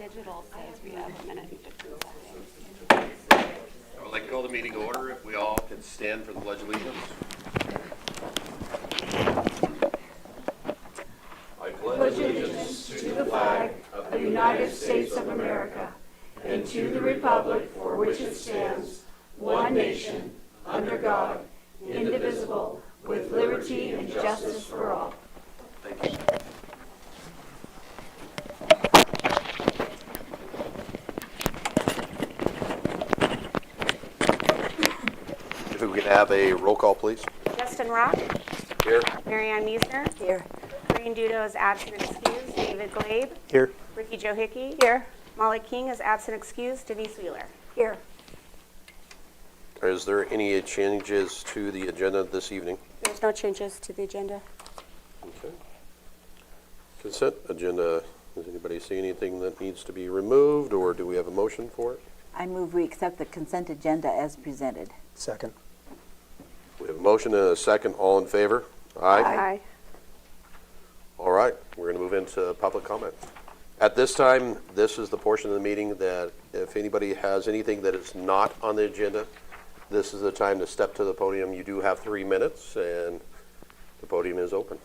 digital says we have a minute and 15 seconds. I would like to call the meeting to order. If we all could stand for the Pledge of Allegiance. I pledge allegiance to the flag of the United States of America and to the republic for which it stands, one nation, under God, indivisible, with liberty and justice for all. Thank you. If we could have a roll call, please. Justin Rock. Here. Marianne Meisner. Here. Green Dudo is absent excused. David Glabe. Here. Ricky Joe Hickey. Here. Molly King is absent excused. Denise Wheeler. Here. Is there any changes to the agenda this evening? There's no changes to the agenda. Okay. Consent agenda. Does anybody see anything that needs to be removed, or do we have a motion for it? I move we accept the consent agenda as presented. Second. We have a motion and a second. All in favor? Aye. Aye. All right. We're going to move into public comment. At this time, this is the portion of the meeting that if anybody has anything that is not on the agenda, this is the time to step to the podium. You do have 3 minutes, and the podium is open.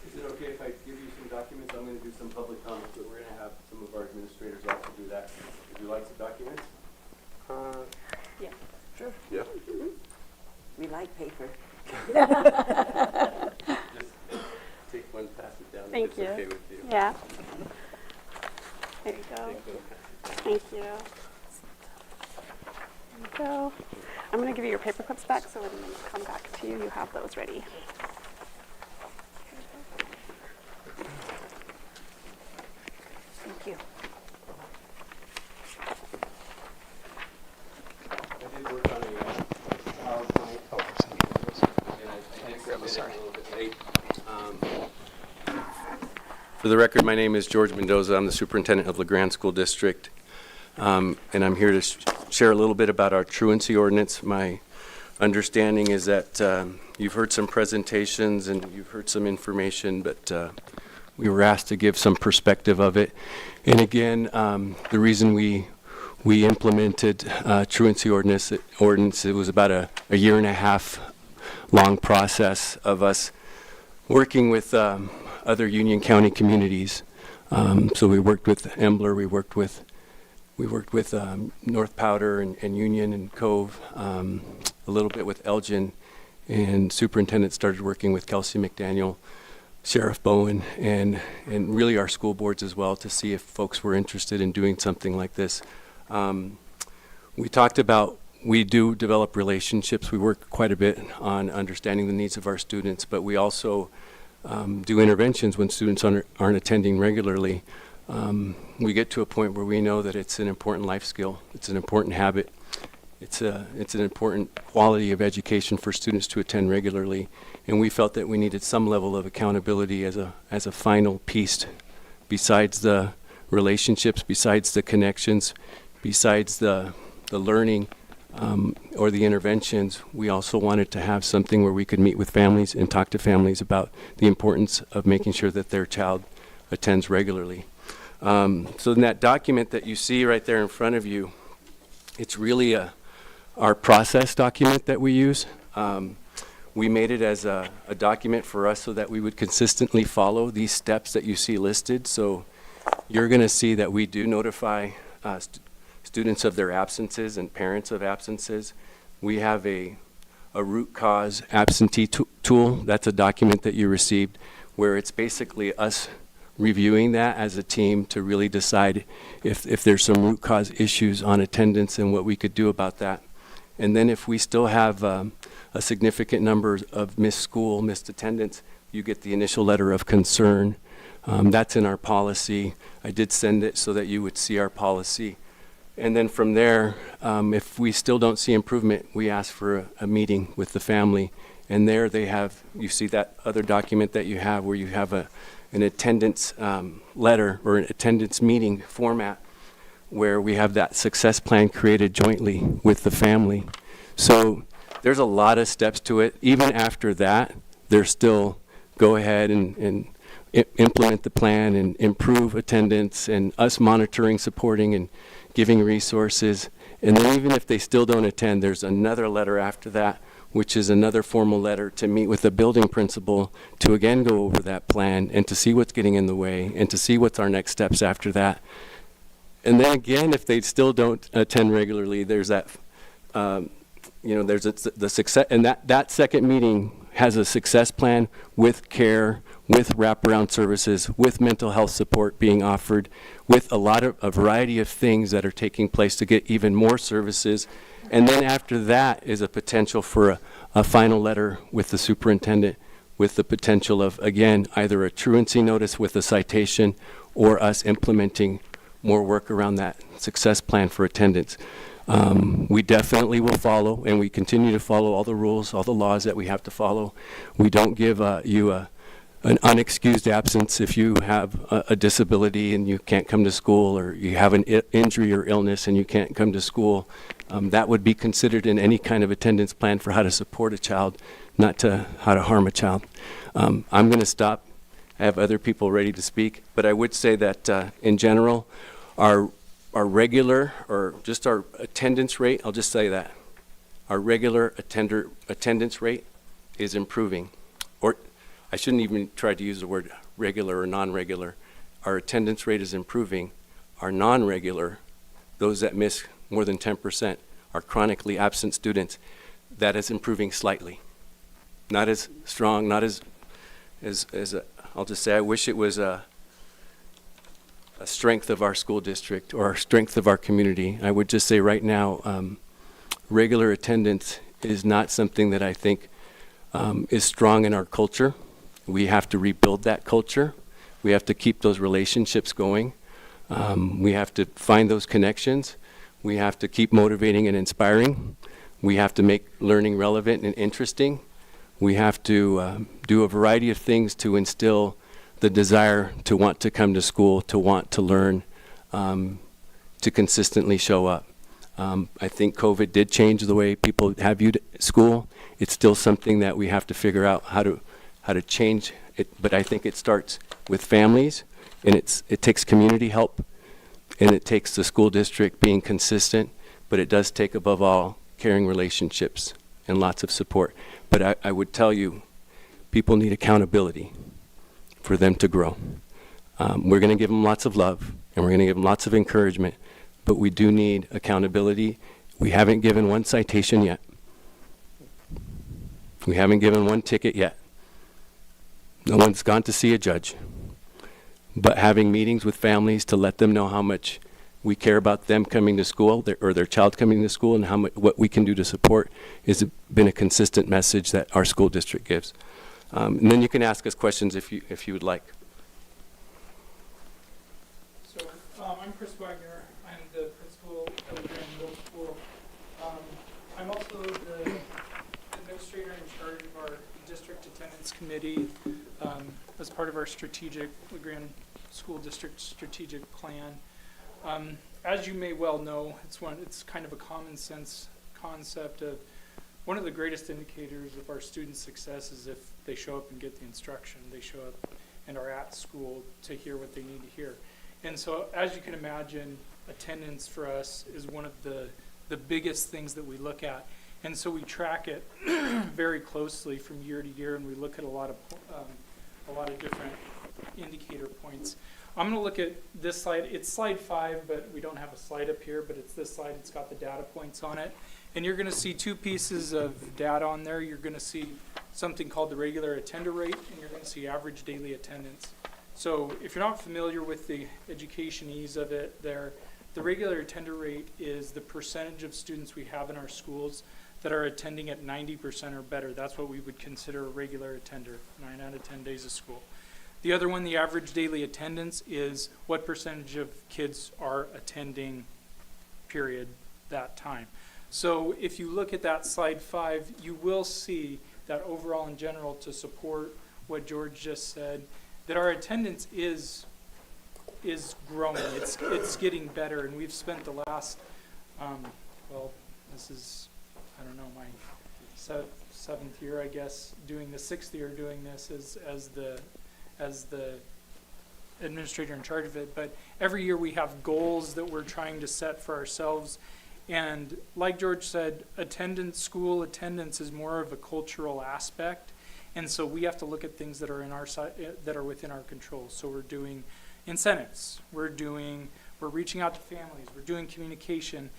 Is it okay if I give you some documents? I'm going to do some public comments, but we're going to have some of our administrators also do that. Would you like some documents? Yeah. Sure. Yeah. Mm-hmm. We like paper. Just take one, pass it down. Thank if you. it's okay with you. Yeah. There you go. Take those. Thank you. There you go. I'm going to give you your paper clips back, so when we come back to you, you have those ready. Thank you. I did work on a PowerPoint. And I did submit it a little bit late. For the record, my name is George Mendoza. I'm the superintendent of LaGrande School District. And I'm here to share a little bit about our truancy ordinance. My understanding is that you've heard some presentations and you've heard some information, but we were asked to give some perspective of it. And again, the reason we implemented truancy ordinance, it was about a year and a half long process of us working with other Union County communities. So we worked with Embler, we worked with North Powder and Union and Cove, a little bit with Elgin, and superintendent started working with Kelsey McDaniel, Sheriff Bowen, and really our school boards as well to see if folks were interested in doing something like this. We talked about, we do develop relationships. We work quite a bit on understanding the needs of our students, but we also do interventions when students aren't attending regularly. We get to a point where we know that it's an important life skill, it's an important habit, it's an important quality of education for students to attend regularly, and we felt that we needed some level of accountability as a final piece, besides the relationships, besides the connections, besides the learning or the interventions. We also wanted to have something where we could meet with families and talk to families about the importance of making sure that their child attends regularly. So in that document that you see right there in front of you, it's really our process document that we use. We made it as a document for us so that we would consistently follow these steps that you see listed. So you're going to see that we do notify students of their absences and parents of absences. We have a root cause absentee tool. That's a document that you received where it's basically us reviewing that as a team to really decide if there's some root cause issues on attendance and what we could do about that. And then if we still have a significant number of missed attendance, you get the initial letter of concern. That's in our policy. I did send it so that you would see our policy. And then from there, if we still don't see improvement, we ask for a meeting with the family. And there they have, you see that other document that you have where you have an attendance letter or an attendance meeting format where we have that success plan created jointly with the family. So there's a lot of steps to it. Even after that, there's still go ahead and implement the plan and improve attendance, and us monitoring, supporting, and giving resources. And then even if they still don't attend, there's another letter after that, which is another formal letter to meet with the building principal to again go over that plan and to see what's getting in the way and to see what's our next steps after that. And then again, if they still don't attend regularly, there's that, there's the success, and that second meeting has a success plan with care, with wraparound services, with mental health support being offered, with a variety of things that are taking place to get even more services. And then after that is a potential for a final letter with the superintendent, with the potential of, again, either a truancy notice with a citation or us implementing more work around that success plan for attendance. We definitely will follow, and we continue to follow all the rules, all the laws that we have to follow. We don't give you an unexcused absence if you have a disability and you can't come to school, or you have an injury or illness and you can't come to school. That would be considered in any kind of attendance plan for how to support a child, not to how to harm a child. I'm going to stop. I have other people ready to speak, but I would say that in general, our regular, or just our attendance rate, I'll just say that, our regular attendance rate is improving. Or I shouldn't even try to use the word regular or non-regular. Our attendance rate is improving. Our non-regular, those that miss more than 10%, are chronically absent students, that is improving slightly. Not as strong, not as I'll just say, I wish it was a strength of our school district or a strength of our community. I would just say right now, regular attendance is not something that I think is strong in our culture. We have to rebuild that culture. We have to keep those relationships going. We have to find those connections. We have to keep motivating and inspiring. We have to make learning relevant and interesting. We have to do a variety of things to instill the desire to want to come to school, to want to learn, to consistently show up. I think COVID did change the way people have viewed school. It's still something that we have to figure out how to change it, but I think it starts with families, and it takes community help, and it takes the school district being consistent, but it does take, above all, caring relationships and lots of support. But I would tell you, people need accountability for them to grow. We're going to give them lots of love, and we're going to give them lots of encouragement, but we do need accountability. We haven't given one citation yet. We haven't given one ticket yet. No one's gone to see a judge. But having meetings with families to let them know how much we care about them coming to school, or their child coming to school, and what we can do to support has been a consistent message that our school district gives. And then you can ask us questions if you would like. So I'm Chris Wagner. I'm the principal of the Grande Middle School. I'm also the administrator in charge of our district attendance committee as part of our the Grande School District strategic plan. As you may well know, it's kind of a common sense concept of one of the greatest indicators of our students' success is if they show up and get the instruction. They show up and are at school to hear what they need to hear. And so, as you can imagine, attendance for us is one of the biggest things that we look at. And so we track it very closely from year to year, and we look at a lot of different indicator points. I'm going to look at this slide. It's slide 5, but we don't have a slide up here, but it's this slide. It's got the data points on it. And you're going to see two pieces of data on there. You're going to see something called the regular attender rate, and you're going to see average daily attendance. So if you're not familiar with the educationese of it there, the regular attender rate is the percentage of students we have in our schools that are attending at 90% or better. That's what we would consider a regular attender, 9 out of 10 days of school. The other one, the average daily attendance, is what percentage of kids are attending, period, that time. So if you look at that slide 5, you will see that overall in general, to support what George just said, that our attendance is growing. It's getting better, and we've spent the last, this is I don't know, my seventh year, I guess, doing the sixth year doing this as the administrator in charge of it. But every year we have goals that we're trying to set for ourselves. And like George said, school attendance is more of a cultural aspect. And so we have to look at things that are in our side, that are within our control. So we're doing incentives, we're reaching out to families, we're doing communication.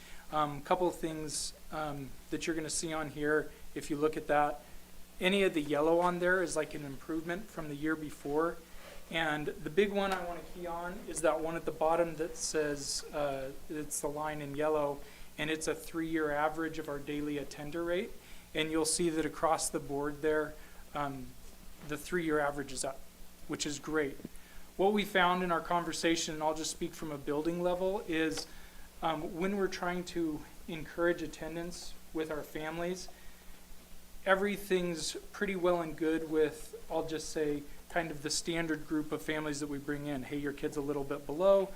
Couple of things that you're going to see on here, if you look at that, any of the yellow on there is like an improvement from the year before. And the big one I want to key on is that one at the bottom that says, it's the line in yellow, and it's a 3-year average of our daily attender rate. And you'll see that across the board there, the 3-year average is up, which is great. What we found in our conversation, and I'll just speak from a building level, is when we're trying to encourage attendance with our families, everything's pretty well and good with, I'll just say, kind of the standard group of families that we bring in. Hey, your kid's a little bit below.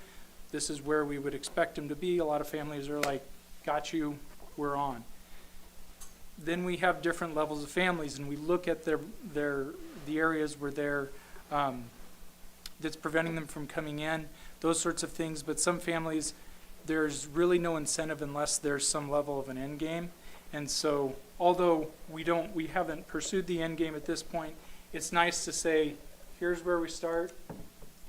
This is where we would expect him to be. A lot of families are like, got you, we're on. Then we have different levels of families, and we look at the areas where they're that's preventing them from coming in, those sorts of things. But some families, there's really no incentive unless there's some level of an end game. And so, although we haven't pursued the end game at this point, it's nice to say, here's where we start,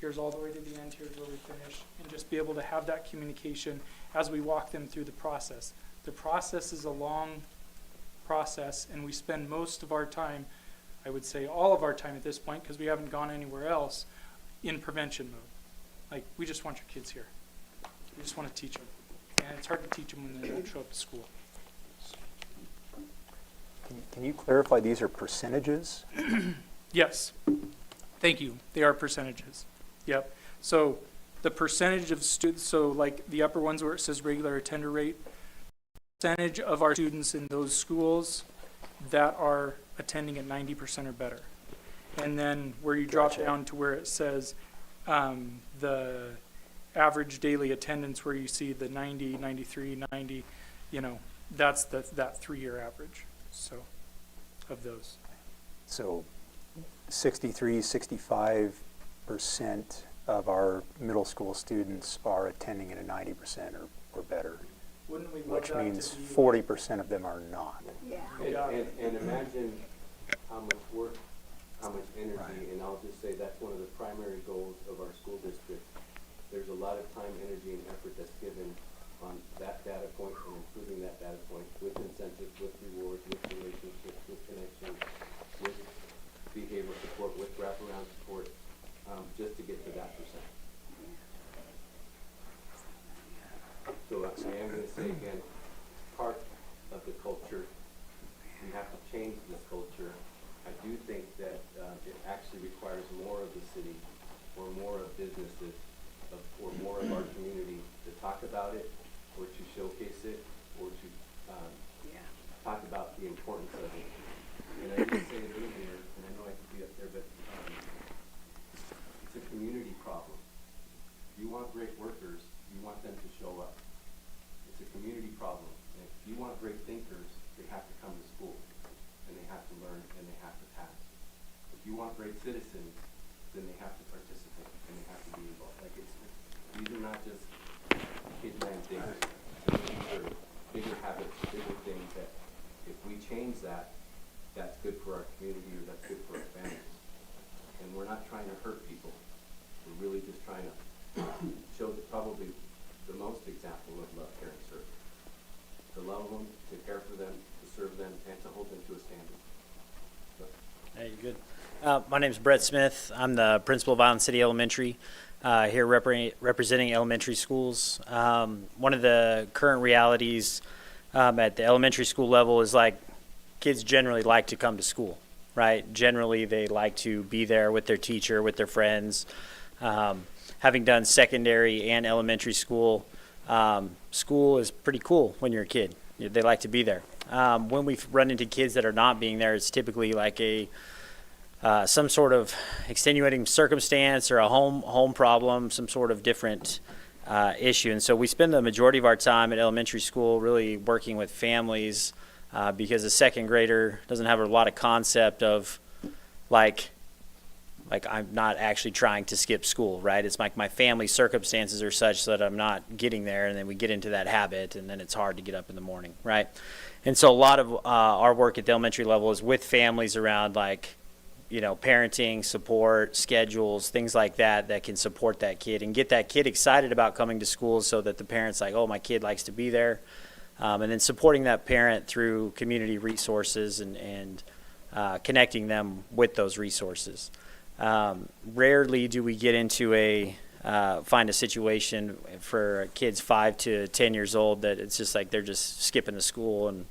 here's all the way to the end, here's where we finish, and just be able to have that communication as we walk them through the process. The process is a long process, and we spend most of our time, I would say all of our time at this point, because we haven't gone anywhere else, in prevention mode. Like, we just want your kids here. We just want to teach them. And it's hard to teach them when they don't show up to school. Can you clarify, these are percentages? Yes. Thank you. They are percentages. Yep. So the percentage of students, so like the upper ones where it says regular attender rate, percentage of our students in those schools that are attending at 90% or better. And then where you drop down to where it says the average daily attendance, where you see the 90, 93, 90, that's that 3-year average. So of those. So 63, 65% of our middle school students are attending at a 90% or better, Wouldn't we love which that means to be 40% of them are not. And imagine how much work, how much energy, Right. and I'll just say that's one of the primary goals of our school district. There's a lot of time, energy, and effort that's given on that data point and improving that data point with incentives, with rewards, with relationships, with connections, with behavioral support, with wraparound support, just to get to that percent. So I am going to say again, part of the culture, we have to change this culture. I do think that it actually requires more of the city or more of businesses or more of our community to talk about it or to showcase it or to talk about the importance of it. And I didn't say it earlier, and I know I could be up there, but it's a community problem. If you want great workers, you want them to show up. It's a community problem. And if you want great thinkers, they have to come to school, and they have to learn, and they have to pass. If you want great citizens, then they have to participate, and they have to be involved. Like these are not just kid-land things. These are bigger habits, bigger things that if we change that, that's good for our community or that's good for our families. And we're not trying to hurt people. We're really just trying to show probably the most example of love, care, and service. To love them, to care for them, to serve them, and to hold them to a standard. So. Hey, good. My name's Brett Smith. I'm the principal of Island City Elementary, here representing elementary schools. One of the current realities at the elementary school level is like kids generally like to come to school, right? Generally, they like to be there with their teacher, with their friends. Having done secondary and elementary school, school is pretty cool when you're a kid. They like to be there. When we run into kids that are not being there, it's typically like some sort of extenuating circumstance or a home problem, some sort of different issue. And so we spend the majority of our time at elementary school really working with families because a second grader doesn't have a lot of concept of like I'm not actually trying to skip school, right? It's like my family circumstances are such that I'm not getting there, and then we get into that habit, and then it's hard to get up in the morning, right? And so a lot of our work at the elementary level is with families around like, you know, parenting, support, schedules, things like that that can support that kid and get that kid excited about coming to school so that the parent's like, oh, my kid likes to be there. And then supporting that parent through community resources and connecting them with those resources. Rarely do we get into find a situation for kids 5 to 10 years old that it's just like they're just skipping the school and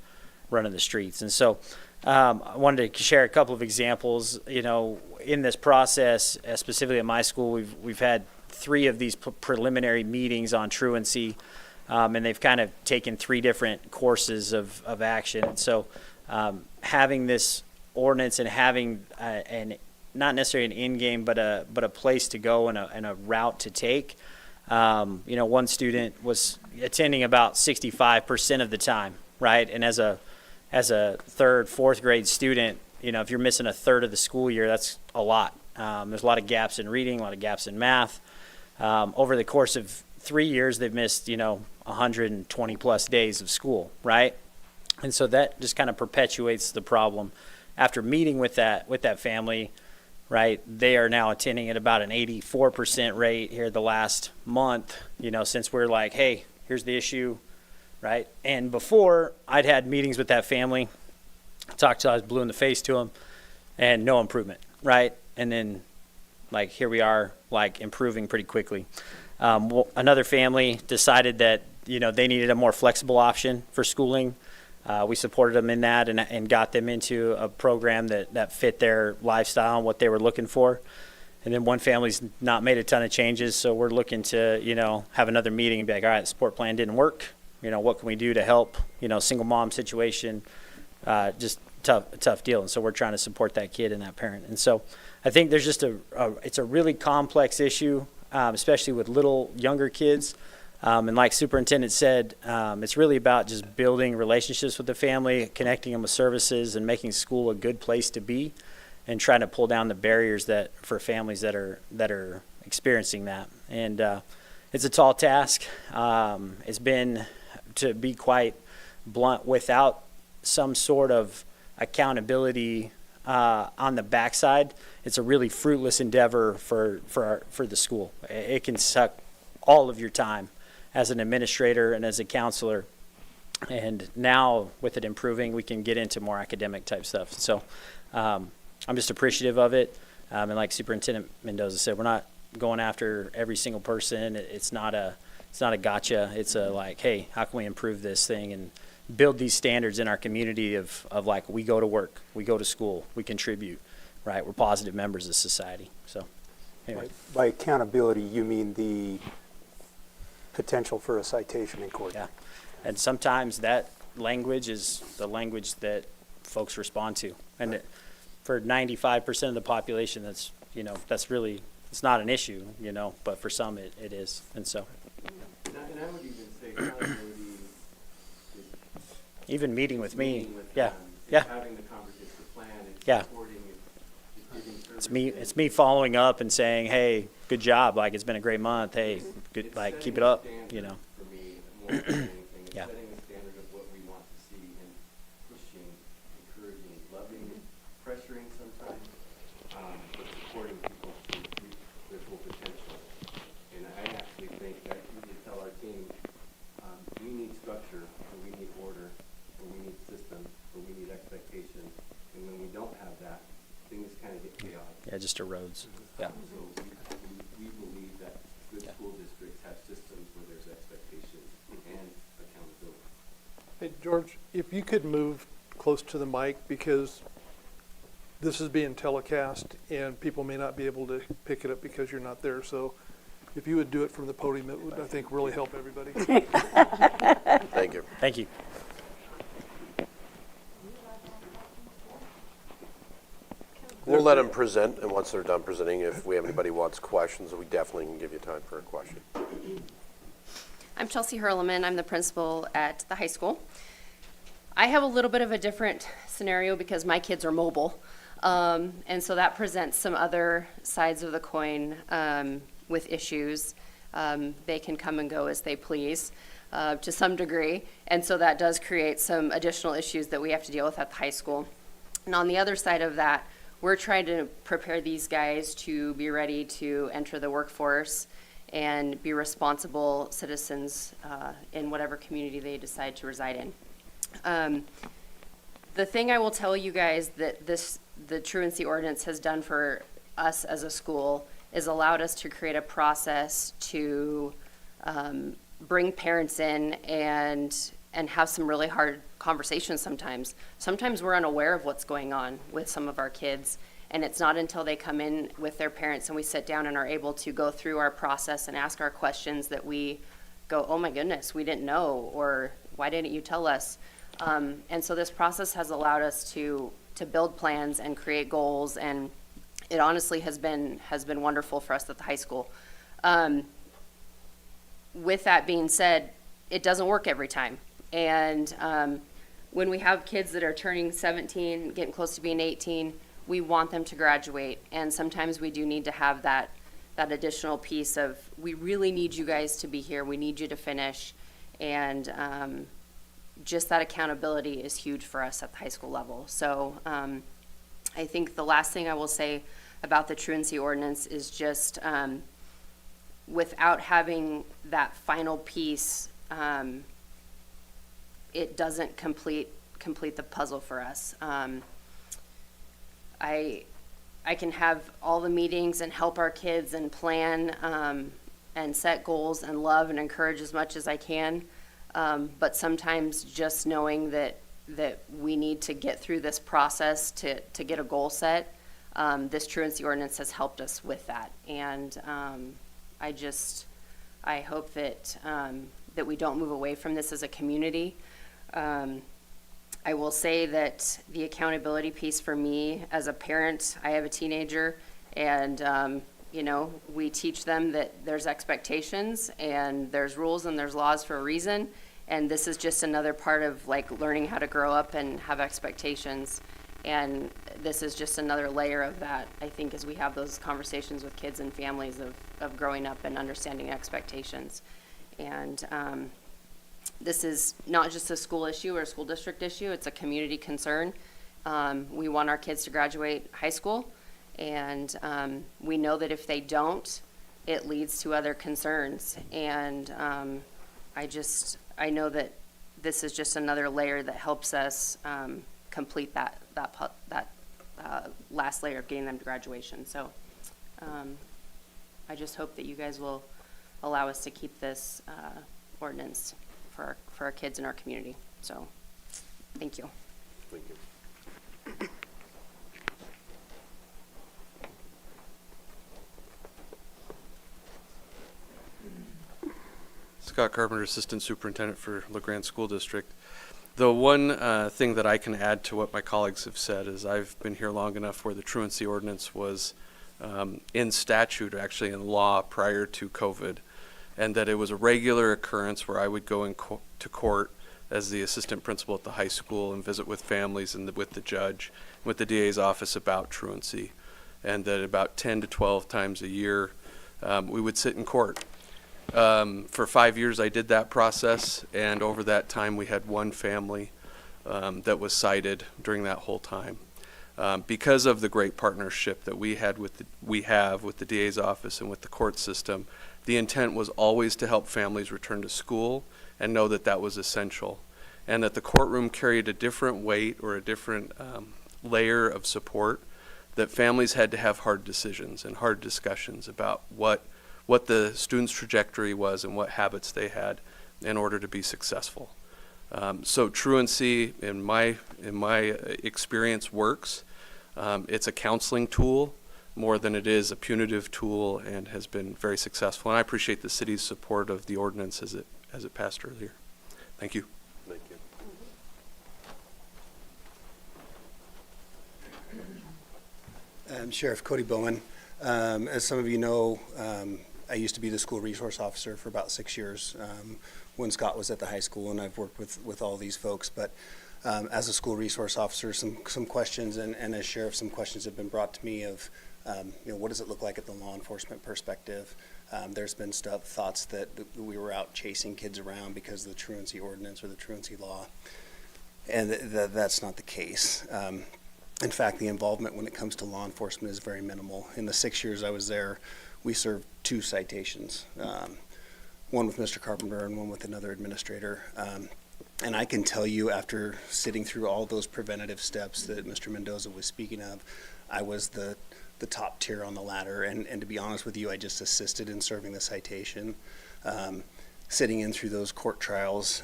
running the streets. And so I wanted to share a couple of examples. You know, in this process, specifically at my school, we've had 3 of these preliminary meetings on truancy, and they've kind of taken 3 different courses of action. And so having this ordinance and having not necessarily an end game, but a place to go and a route to take. You know, one student was attending about 65% of the time, right? And as a 3rd, 4th grade student, you know, if you're missing a third of the school year, that's a lot. There's a lot of gaps in reading, a lot of gaps in math. Over the course of 3 years, they've missed, you know, 120 plus days of school, right? And so that just kind of perpetuates the problem. After meeting with that family, right, they are now attending at about an 84% rate here the last month, you know, since we're like, hey, here's the issue, right? And before, I'd had meetings with that family, talked till I was blue in the face to them, and no improvement, right? And then, like, here we are, like, improving pretty quickly. Another family decided that, you know, they needed a more flexible option for schooling. We supported them in that and got them into a program that fit their lifestyle and what they were looking for. And then one family's not made a ton of changes, so we're looking to, you know, have another meeting and be like, all right, the support plan didn't work. You know, what can we do to help, you know, single mom situation, just tough deal. And so we're trying to support that kid and that parent. And so I think there's just it's a really complex issue, especially with little younger kids. And like Superintendent said, it's really about just building relationships with the family, connecting them with services, and making school a good place to be, and trying to pull down the barriers that for families that are experiencing that. And it's a tall task. It's been, to be quite blunt, without some sort of accountability on the backside, it's a really fruitless endeavor for the school. It can suck all of your time as an administrator and as a counselor. And now with it improving, we can get into more academic type stuff. So I'm just appreciative of it. And like Superintendent Mendoza said, we're not going after every single person. It's not a gotcha. It's a like, hey, how can we improve this thing and build these standards in our community of like, we go to work, we go to school, we contribute, right? We're positive members of society. So anyway. By accountability, you mean the potential for a citation in court? Yeah, and sometimes that language is the language that folks respond to, and for 95% of the population, that's, you know, that's really, it's not an issue, you know, but for some it is. And so And I would even say accountability is even meeting with me, meeting with yeah, them, yeah, having the conversation, the plan, and Yeah. supporting it, giving it's me following up and saying, hey, good job, like it's been a great month, hey, good, like keep it up, you know. For me, more than anything, is Yeah. setting the standard of what we want to see and pushing, encouraging, loving, pressuring sometimes, but supporting people to reach their full potential. And I actually think that we need to tell our team, we need structure, or we need order, or we need system, or we need expectations. And when we don't have that, things kind of get chaotic. Yeah, just erodes. Yeah. So we believe that good school districts have systems where there's expectations and accountability. Hey, George, if you could move close to the mic, because this is being telecast and people may not be able to pick it up because you're not there. So if you would do it from the podium, it would, I think, really help everybody. Thank you. Thank you. We'll let them present, and once they're done presenting, if we have anybody who wants questions, we definitely can give you time for a question. I'm Chelsea Hurleman. I'm the principal at the high school. I have a little bit of a different scenario because my kids are mobile. And so that presents some other sides of the coin with issues. They can come and go as they please to some degree. And so that does create some additional issues that we have to deal with at the high school. And on the other side of that, we're trying to prepare these guys to be ready to enter the workforce and be responsible citizens in whatever community they decide to reside in. The thing I will tell you guys that the truancy ordinance has done for us as a school is allowed us to create a process to bring parents in and have some really hard conversations sometimes. Sometimes we're unaware of what's going on with some of our kids, and it's not until they come in with their parents and we sit down and are able to go through our process and ask our questions that we go, oh my goodness, we didn't know, or why didn't you tell us? And so this process has allowed us to build plans and create goals, and it honestly has been wonderful for us at the high school. With that being said, it doesn't work every time. And when we have kids that are turning 17, getting close to being 18, we want them to graduate. And sometimes we do need to have that additional piece of, we really need you guys to be here. We need you to finish. And just that accountability is huge for us at the high school level. So I think the last thing I will say about the truancy ordinance is just without having that final piece, it doesn't complete the puzzle for us. I can have all the meetings and help our kids and plan and set goals and love and encourage as much as I can. But sometimes just knowing that we need to get through this process to get a goal set, this truancy ordinance has helped us with that. And I hope that we don't move away from this as a community. I will say that the accountability piece for me as a parent, I have a teenager, and we teach them that there's expectations and there's rules and there's laws for a reason. And this is just another part of like learning how to grow up and have expectations. And this is just another layer of that, I think, as we have those conversations with kids and families of growing up and understanding expectations. And this is not just a school issue or a school district issue, it's a community concern. We want our kids to graduate high school, and we know that if they don't, it leads to other concerns. And I know that this is just another layer that helps us complete that last layer of getting them to graduation. So I just hope that you guys will allow us to keep this ordinance for our kids in our community. So thank you. Thank you. Scott Carpenter, Assistant Superintendent for Grande School District. The one thing that I can add to what my colleagues have said is I've been here long enough where the truancy ordinance was in statute, actually in law, prior to COVID, and that it was a regular occurrence where I would go to court as the assistant principal at the high school and visit with families and with the judge, with the DA's office about truancy, and that about 10 to 12 times a year we would sit in court. For 5 years I did that process, and over that time we had one family that was cited during that whole time. Because of the great partnership that we have with the DA's office and with the court system, the intent was always to help families return to school and know that that was essential, and that the courtroom carried a different weight or a different layer of support, that families had to have hard decisions and hard discussions about what the student's trajectory was and what habits they had in order to be successful. So truancy, in my experience, works. It's a counseling tool more than it is a punitive tool, and has been very successful. And I appreciate the city's support of the ordinance as it passed earlier. Thank you. Thank you. Sheriff Cody Bowman. As some of you know, I used to be the school resource officer for about 6 years when Scott was at the high school, and I've worked with all these folks. But As a school resource officer, some questions, and as sheriff, some questions have been brought to me of, what does it look like at the law enforcement perspective? There's been thoughts that we were out chasing kids around because of the truancy ordinance or the truancy law, and that's not the case. In fact, the involvement when it comes to law enforcement is very minimal. In the 6 years I was there, we served 2 citations, one with Mr. Carpenter and one with another administrator. And I can tell you, after sitting through all those preventative steps that Mr. Mendoza was speaking of, I was the top tier on the ladder. And to be honest with you, I just assisted in serving the citation. Sitting in through those court trials,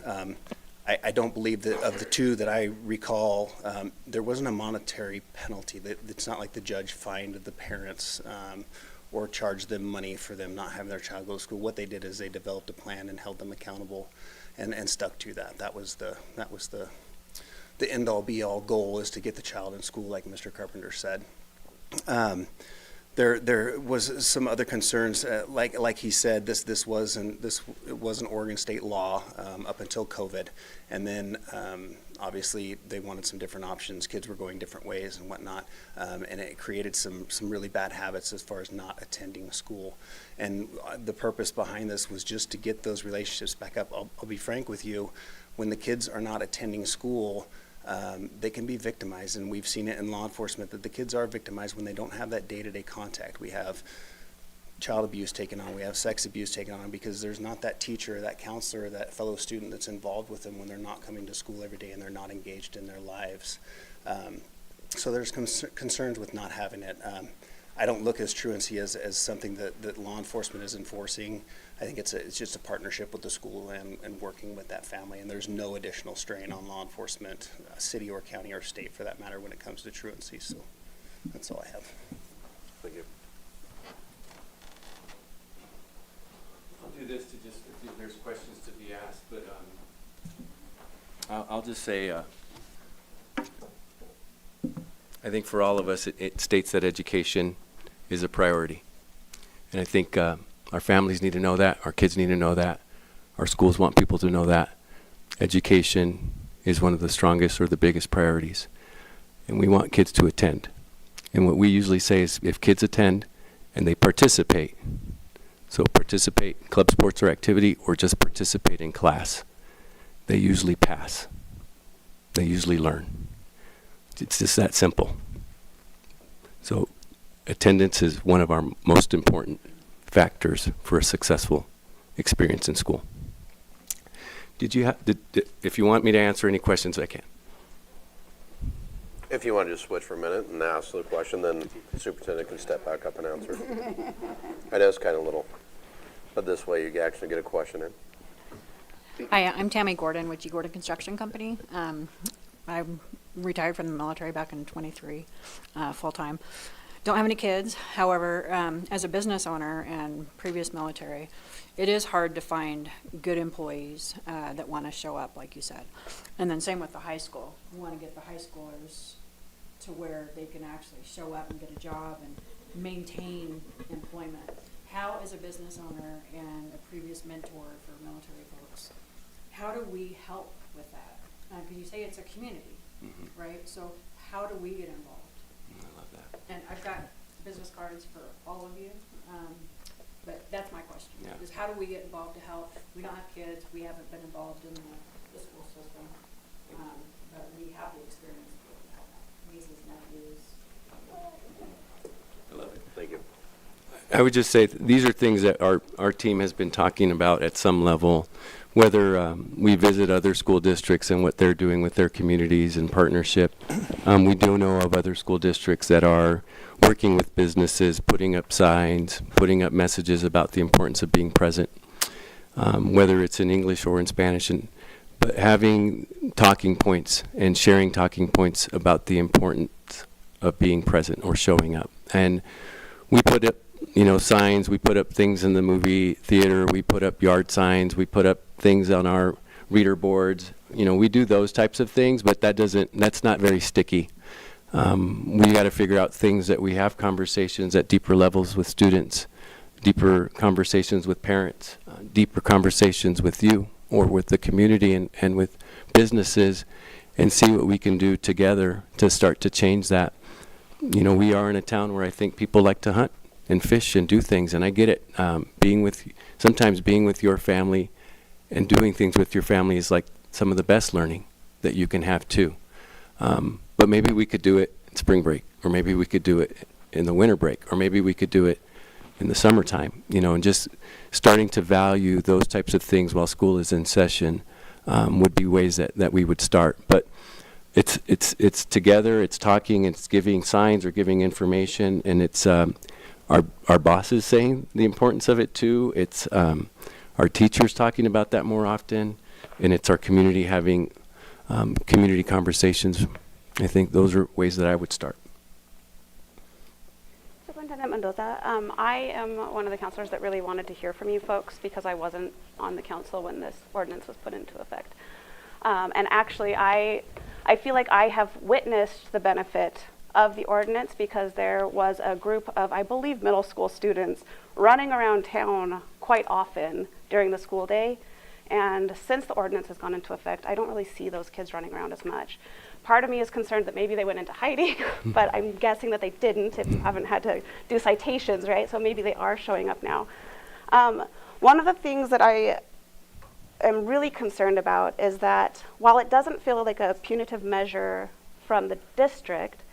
I don't believe that of the 2 that I recall, there wasn't a monetary penalty. It's not like the judge fined the parents or charged them money for them not having their child go to school. What they did is they developed a plan and held them accountable and stuck to that. That was the end all be all goal, is to get the child in school, like Mr. Carpenter said. There was some other concerns, like he said, it was an Oregon state law up until COVID, and then obviously they wanted some different options. Kids were going different ways and whatnot, and it created some really bad habits as far as not attending school. And the purpose behind this was just to get those relationships back up. I'll be frank with you, when the kids are not attending school, they can be victimized, and we've seen it in law enforcement that the kids are victimized when they don't have that day-to-day contact. We have child abuse taken on, we have sex abuse taken on, because there's not that teacher, that counselor, that fellow student that's involved with them when they're not coming to school every day and they're not engaged in their lives. So there's concerns with not having it. I don't look at truancy as something that law enforcement is enforcing. I think it's just a partnership with the school and working with that family, and there's no additional strain on law enforcement, city or county or state for that matter, when it comes to truancy. So that's all I have. Thank you. I'll do this to just, if there's questions to be asked, but I'll just say, I think for all of us, it states that education is a priority. And I think our families need to know that, our kids need to know that, our schools want people to know that. Education is one of the strongest or the biggest priorities. And we want kids to attend. And what we usually say is, if kids attend and they participate, so participate in club sports or activity, or just participate in class, they usually pass. They usually learn. It's just that simple. So attendance is one of our most important factors for a successful experience in school. If you want me to answer any questions, I can. If you want to just switch for a minute and ask the question, then the superintendent can step back up and answer. It is kind of little, but this way you actually get a question in. Hi, I'm Tammy Gordon with G. Gordon Construction Company. I'm retired from the military back in 23, full-time. Don't have any kids. However, as a business owner and previous military, it is hard to find good employees that want to show up, like you said. And then same with the high school. We want to get the high schoolers to where they can actually show up and get a job and maintain employment. How, as a business owner and a previous mentor for military folks, how do we help with that? Because you say it's a community, right? So how do we get involved? I love that. And I've got business cards for all of you, but that's my question, is how do we get involved to help? We don't have kids, we haven't been involved in the school system, but we have the experience with nieces, nephews. I love it. Thank you. I would just say these are things that our team has been talking about at some level, whether we visit other school districts and what they're doing with their communities in partnership. We do know of other school districts that are working with businesses, putting up signs, putting up messages about the importance of being present, whether it's in English or in Spanish, but having talking points and sharing talking points about the importance of being present or showing up. And we put up signs, we put up things in the movie theater, we put up yard signs, we put up things on our reader boards. We do those types of things, but that's not very sticky. We got to figure out things that we have conversations at deeper levels with students, deeper conversations with parents, deeper conversations with you or with the community and with businesses, and see what we can do together to start to change that. You know, we are in a town where I think people like to hunt and fish and do things, and I get it. Sometimes being with your family and doing things with your family is like some of the best learning that you can have too. But maybe we could do it in spring break, or maybe we could do it in the winter break, or maybe we could do it in the summertime, you know, and just starting to value those types of things while school is in session would be ways that we would start. But it's together, it's talking, it's giving signs or giving information, and it's our bosses saying the importance of it too. It's our teachers talking about that more often, and it's our community having community conversations. I think those are ways that I would start. Superintendent Mendoza, I am one of the counselors that really wanted to hear from you folks because I wasn't on the council when this ordinance was put into effect. And actually, I feel like I have witnessed the benefit of the ordinance because there was a group of, I believe, middle school students running around town quite often during the school day. And since the ordinance has gone into effect, I don't really see those kids running around as much. Part of me is concerned that maybe they went into hiding, but I'm guessing that they didn't if you haven't had to do citations, right? So maybe they are showing up now. One of the things that I am really concerned about is that while it doesn't feel like a punitive measure from the district,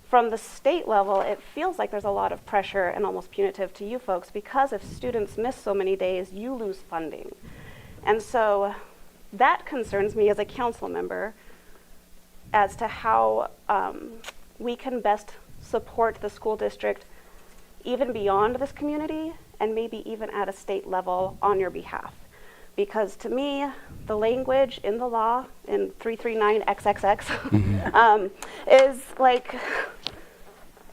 from the state level, it feels like there's a lot of pressure and almost punitive to you folks because if students miss so many days, you lose funding. And so that concerns me as a council member as to how we can best support the school district even beyond this community and maybe even at a state level on your behalf. Because to me, the language in the law in 339XXX is like,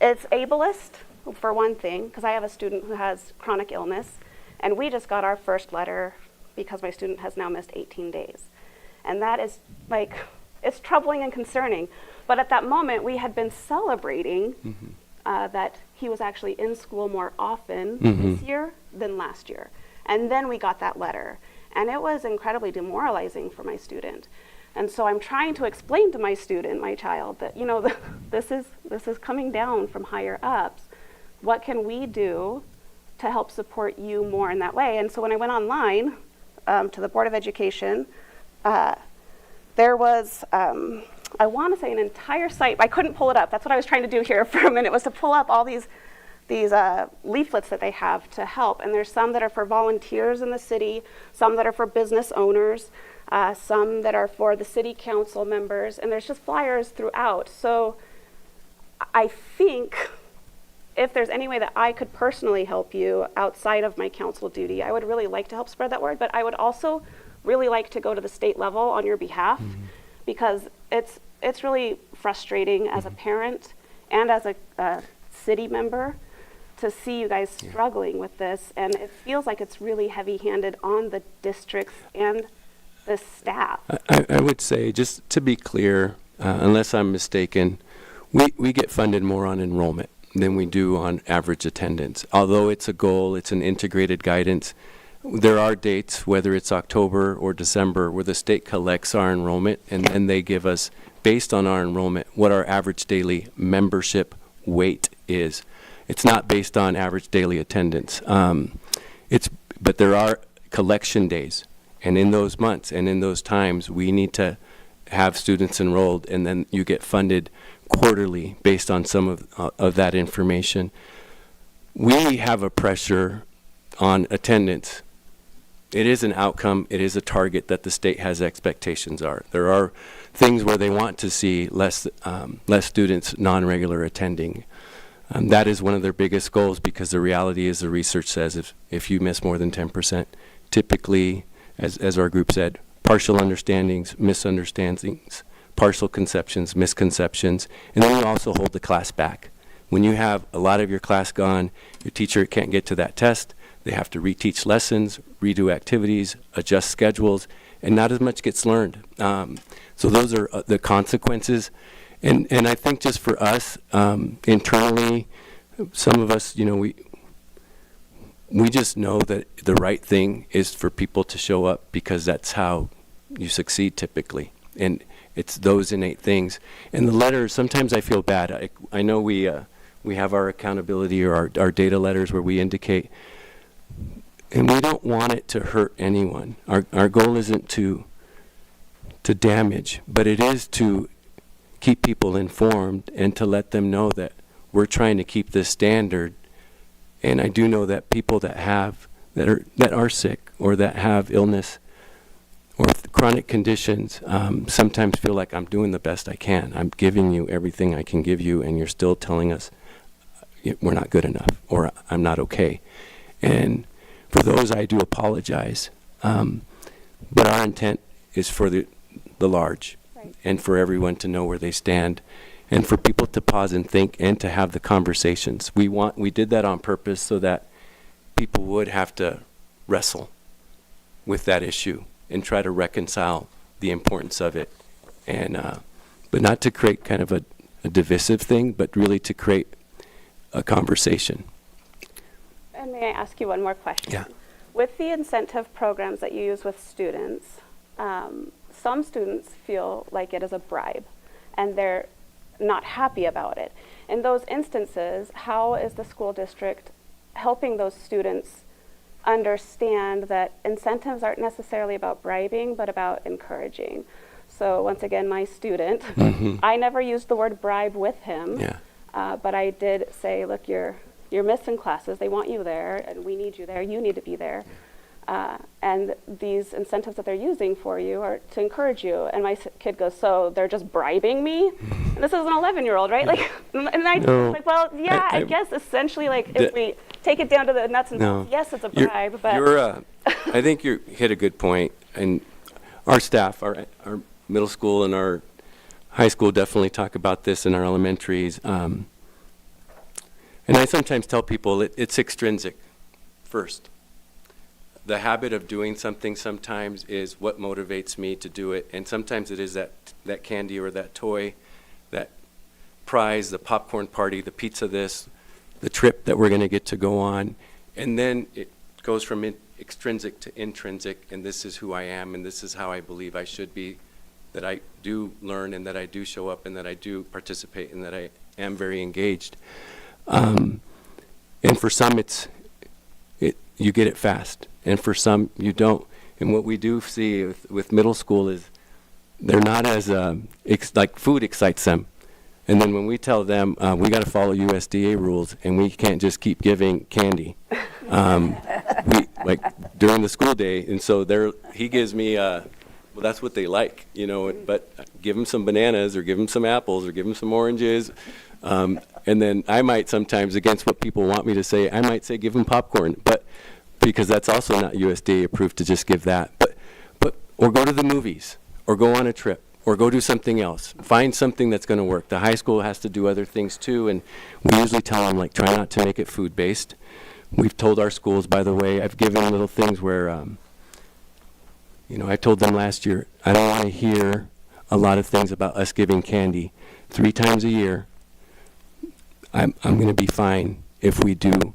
it's ableist for one thing, because I have a student who has chronic illness, and we just got our first letter because my student has now missed 18 days. And that is like, it's troubling and concerning. But at that moment, we had been celebrating that he was actually in school more often this year than last year. And then we got that letter. And it was incredibly demoralizing for my student. And so I'm trying to explain to my student, my child, that, you know, this is coming down from higher ups. What can we do to help support you more in that way? And so when I went online to the Board of Education, there was, I want to say, an entire site. I couldn't pull it up. That's what I was trying to do here for a minute, was to pull up all these leaflets that they have to help. And there's some that are for volunteers in the city, some that are for business owners, some that are for the city council members, and there's just flyers throughout. So I think if there's any way that I could personally help you outside of my council duty, I would really like to help spread that word, but I would also really like to go to the state level on your behalf because it's really frustrating as a parent and as a city member to see you guys struggling with this, and it feels like it's really heavy-handed on the districts and the staff. I would say, just to be clear, unless I'm mistaken, we get funded more on enrollment than we do on average attendance. Although it's a goal, it's an integrated guidance, there are dates, whether it's October or December, where the state collects our enrollment, and then they give us, based on our enrollment, what our average daily membership weight is. It's not based on average daily attendance. But there are collection days, and in those months and in those times, we need to have students enrolled, and then you get funded quarterly based on some of that information. We have a pressure on attendance. It is an outcome, it is a target that the state has expectations are. There are things where they want to see less students non-regular attending. That is one of their biggest goals, because the reality is, the research says if you miss more than 10%, typically, as our group said, partial understandings, misunderstandings, partial conceptions, misconceptions, and then you also hold the class back. When you have a lot of your class gone, your teacher can't get to that test, they have to reteach lessons, redo activities, adjust schedules, and not as much gets learned. So those are the consequences. And I think just for us, internally, some of us, you know, we just know that the right thing is for people to show up, because that's how you succeed typically. And It's those innate things. And the letters, sometimes I feel bad. I know we have our accountability or our data letters where we indicate, and we don't want it to hurt anyone. Our goal isn't to damage, but it is to keep people informed and to let them know that we're trying to keep this standard. And I do know that people that are sick or that have illness or chronic conditions sometimes feel like I'm doing the best I can. I'm giving you everything I can give you, and you're still telling us we're not good enough or I'm not okay. And for those, I do apologize. But our intent is for the large, right, and for everyone to know where they stand, and for people to pause and think and to have the conversations. We did that on purpose so that people would have to wrestle with that issue and try to reconcile the importance of it, and but not to create kind of a divisive thing, but really to create a conversation. And may I ask you one more question? Yeah. With the incentive programs that you use with students, some students feel like it is a bribe, and they're not happy about it. In those instances, how is the school district helping those students understand that incentives aren't necessarily about bribing, but about encouraging? So once again, my student, I never used the word bribe with him, but I did say, look, you're missing classes, they want you there, and we need you there, you need to be there. And these incentives that they're using for you are to encourage you. And my kid goes, so they're just bribing me? And this is an 11-year-old, right? Like, and I like, well, yeah, I guess essentially, like, if we take it down to the nuts and bolts, yes, it's a bribe, but I think you hit a good point. And our staff, our middle school and our high school definitely talk about this in our elementaries. And I sometimes tell people it's extrinsic first. The habit of doing something sometimes is what motivates me to do it, and sometimes it is that candy or that toy, that prize, the popcorn party, the pizza this, the trip that we're going to get to go on, and then it goes from extrinsic to intrinsic, and this is who I am, and this is how I believe I should be, that I do learn, and that I do show up, and that I do participate, and that I am very engaged. And for some, you get it fast, and for some you don't. And what we do see with middle school is they're not as like food excites them, and then when we tell them we got to follow USDA rules and we can't just keep giving candy, we like during the school day, and so he gives me well, that's what they like, you know. But give them some bananas or give them some apples or give them some oranges. And then I might sometimes, against what people want me to say, I might say give them popcorn, but because that's also not USDA approved to just give that. But or go to the movies, or go on a trip, or go do something else. Find something that's going to work. The high school has to do other things too, and we usually tell them, like, try not to make it food-based. We've told our schools, by the way, I've given little things where, I told them last year, I don't want to hear a lot of things about us giving candy 3 times a year. I'm going to be fine if we do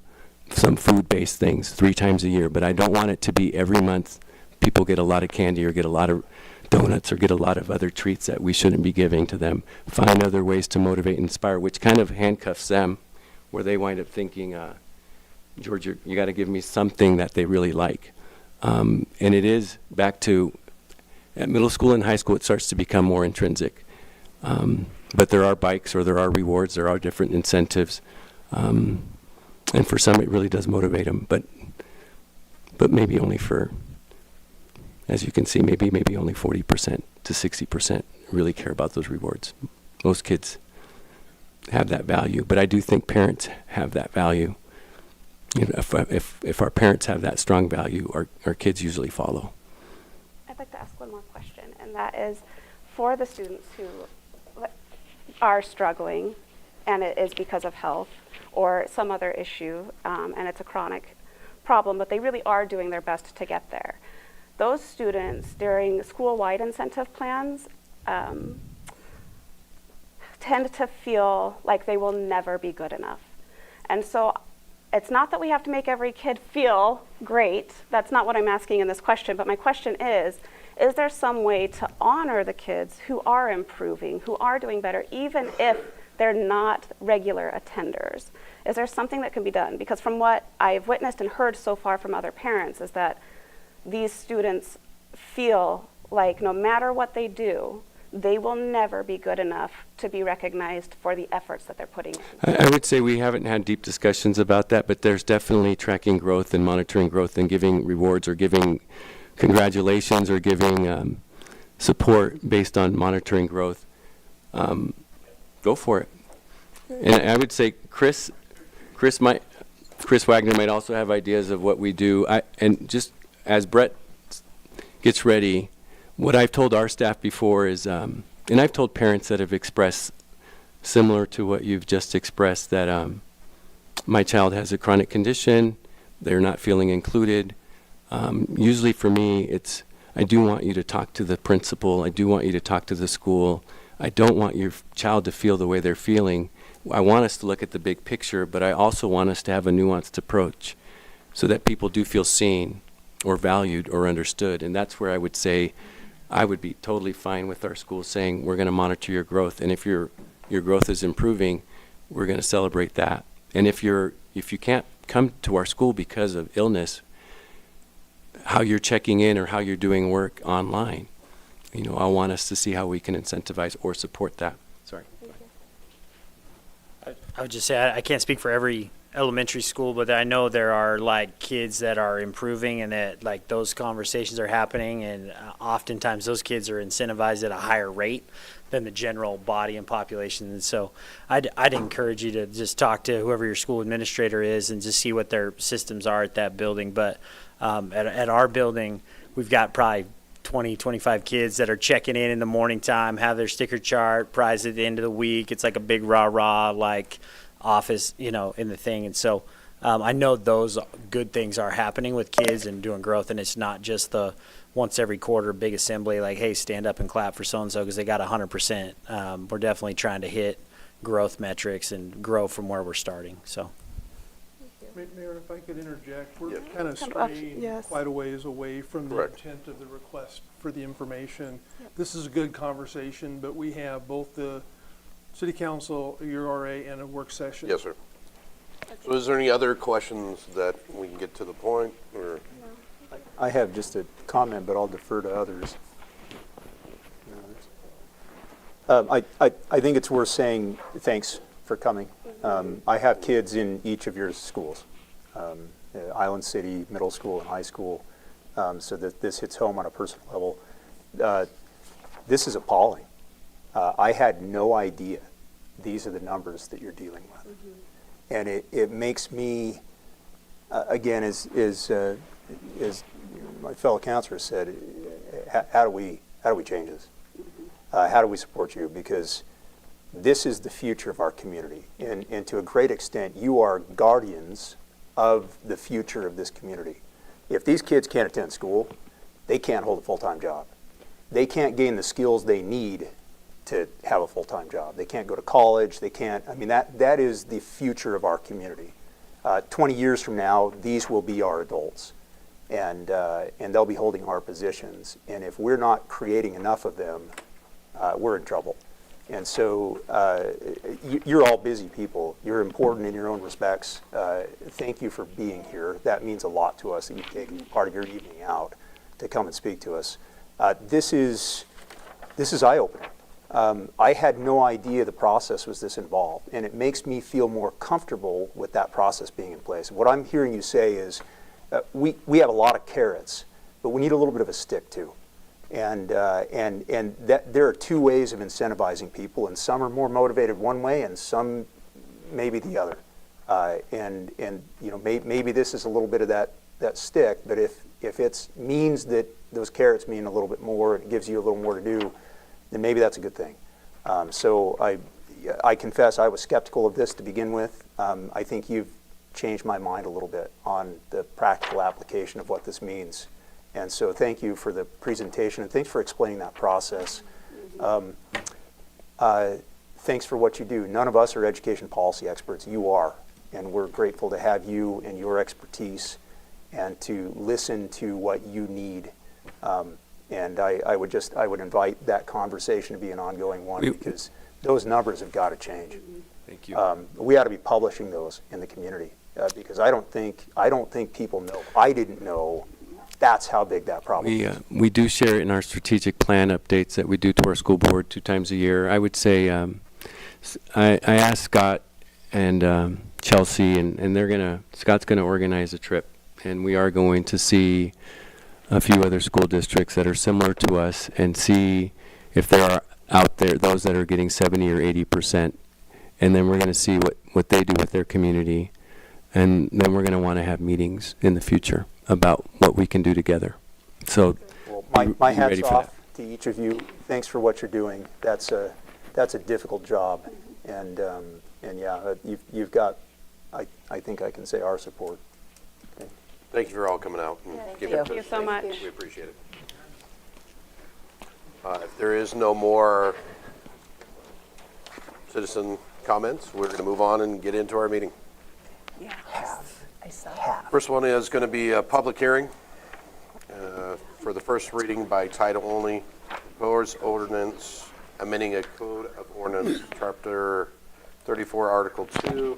some food-based things 3 times a year, but I don't want it to be every month people get a lot of candy or get a lot of donuts or get a lot of other treats that we shouldn't be giving to them. Find other ways to motivate and inspire, which kind of handcuffs them, where they wind up thinking, George, you got to give me something that they really like. And it is back to, at middle school and high school, it starts to become more intrinsic. But there are bikes or there are rewards, there are different incentives. And for some, it really does motivate them, but maybe only for, as you can see, maybe only 40% to 60% really care about those rewards. Most kids have that value, but I do think parents have that value. If our parents have that strong value, our kids usually follow. I'd like to ask one more question, and that is for the students who are struggling, and it is because of health or some other issue, and it's a chronic problem, but they really are doing their best to get there. Those students during school-wide incentive plans tend to feel like they will never be good enough. And so it's not that we have to make every kid feel great. That's not what I'm asking in this question, but my question is is there some way to honor the kids who are improving, who are doing better, even if they're not regular attenders? Is there something that can be done? Because from what I've witnessed and heard so far from other parents is that these students feel like no matter what they do, they will never be good enough to be recognized for the efforts that they're putting in. I would say we haven't had deep discussions about that, but there's definitely tracking growth and monitoring growth and giving rewards or giving congratulations or giving support based on monitoring growth. Go for it. And I would say Chris Wagner might also have ideas of what we do. And just as Brett gets ready, what I've told our staff before is, and I've told parents that have expressed similar to what you've just expressed, that my child has a chronic condition, they're not feeling included. Usually for me, it's, I do want you to talk to the principal, I do want you to talk to the school. I don't want your child to feel the way they're feeling. I want us to look at the big picture, but I also want us to have a nuanced approach so that people do feel seen or valued or understood. And that's where I would say I would be totally fine with our schools saying we're going to monitor your growth, and if your growth is improving, we're going to celebrate that. And if you can't come to our school because of illness, how you're checking in or how you're doing work online, I want us to see how we can incentivize or support that. Sorry. I would just say I can't speak for every elementary school, but I know there are like kids that are improving and that like those conversations are happening, and oftentimes those kids are incentivized at a higher rate than the general body and population. And so I'd encourage you to just talk to whoever your school administrator is and just see what their systems are at that building. But at our building, we've got probably 20, 25 kids that are checking in the morning time, have their sticker chart, prize at the end of the week. It's like a big rah-rah like office, in the thing. And so I know those good things are happening with kids and doing growth, and it's not just the once every quarter big assembly like, hey, stand up and clap for so-and-so because they got 100%. We're definitely trying to hit growth metrics and grow from where we're starting. So. Mayor, if I could interject, we're Yep. kind of straying yes. quite a ways away from the Correct. intent of the request for the information. This is a good conversation, but we have both the city council, your RA, and a work session. Yes, sir. So is there any other questions that we can get to the point, or? I have just a comment, but I'll defer to others. I think it's worth saying thanks for coming. I have kids in each of your schools, Island City Middle School and High School, so that this hits home on a personal level. This is appalling. I had no idea these are the numbers that you're dealing with. Mm-hmm. And it makes me, again, as my fellow counselor said, how do we change this? How do we support you? Because this is the future of our community. And to a great extent, you are guardians of the future of this community. If these kids can't attend school, they can't hold a full-time job. They can't gain the skills they need to have a full-time job. They can't go to college. They can't, that is the future of our community. 20 years from now, these will be our adults. And they'll be holding our positions. And if we're not creating enough of them, we're in trouble. And so you're all busy people. You're important in your own respects. Thank you for being here. That means a lot to us that you've taken part of your evening out to come and speak to us. This is eye-opening. I had no idea the process was this involved, and it makes me feel more comfortable with that process being in place. What I'm hearing you say is we have a lot of carrots, but we need a little bit of a stick too. And that there are two ways of incentivizing people, and some are more motivated one way, and some maybe the other. Maybe this is a little bit of that stick, but if it means that those carrots mean a little bit more, and it gives you a little more to do, then maybe that's a good thing. So I confess I was skeptical of this to begin with. I think you've changed my mind a little bit on the practical application of what this means. And so thank you for the presentation, and thanks for explaining that process. Thanks for what you do. None of us are education policy experts. You are. And we're grateful to have you and your expertise and to listen to what you need And I would invite that conversation to be an ongoing one, We- because those numbers have got to change. Thank you. We ought to be publishing those in the community, because I don't think people know. I didn't know that's how big that problem is. We do share it in our strategic plan updates that we do to our school board 2 times a year. I would say, I asked Scott and Chelsea, and Scott's gonna organize a trip, and we are going to see a few other school districts that are similar to us and see if there are out there those that are getting 70 or 80%, and then we're gonna see what they do with their community, and then we're gonna want to have meetings in the future about what we can do together. So, Well, be my ready hat's for off to each of you. Thanks for what you're doing. That's a difficult job, and yeah, you've got, I think I can say, our support. Okay. Thank you for all coming out and giving Thank you so much. We appreciate it. If there is no more citizen comments, we're going to move on and get into our meeting. I saw. First one is going to be a public hearing for the first reading by title only, proposed ordinance amending a code of ordinance, chapter 34, article 2,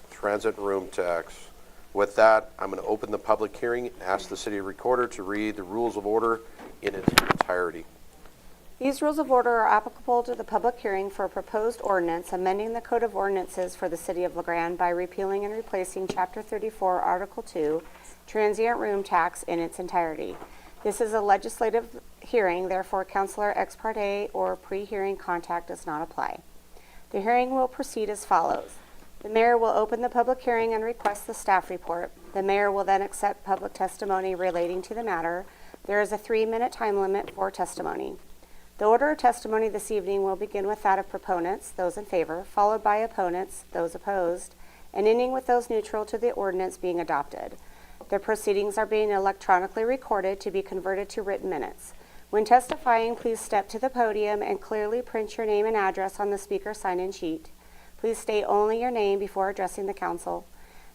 transit room tax. With that, I'm going to open the public hearing and ask the city recorder to read the rules of order in its entirety. These rules of order are applicable to the public hearing for a proposed ordinance amending the Code of Ordinances for the City of LeGrande by repealing and replacing Chapter 34, Article 2, transient room tax in its entirety. This is a legislative hearing, therefore Counselor ex parte or pre-hearing contact does not apply. The hearing will proceed as follows. The mayor will open the public hearing and request the staff report. The mayor will then accept public testimony relating to the matter. There is a 3-minute time limit for testimony. The order of testimony this evening will begin with that of proponents, those in favor, followed by opponents, those opposed, and ending with those neutral to the ordinance being adopted. The proceedings are being electronically recorded to be converted to written minutes. When testifying, please step to the podium and clearly print your name and address on the speaker sign-in sheet. Please state only your name before addressing the council.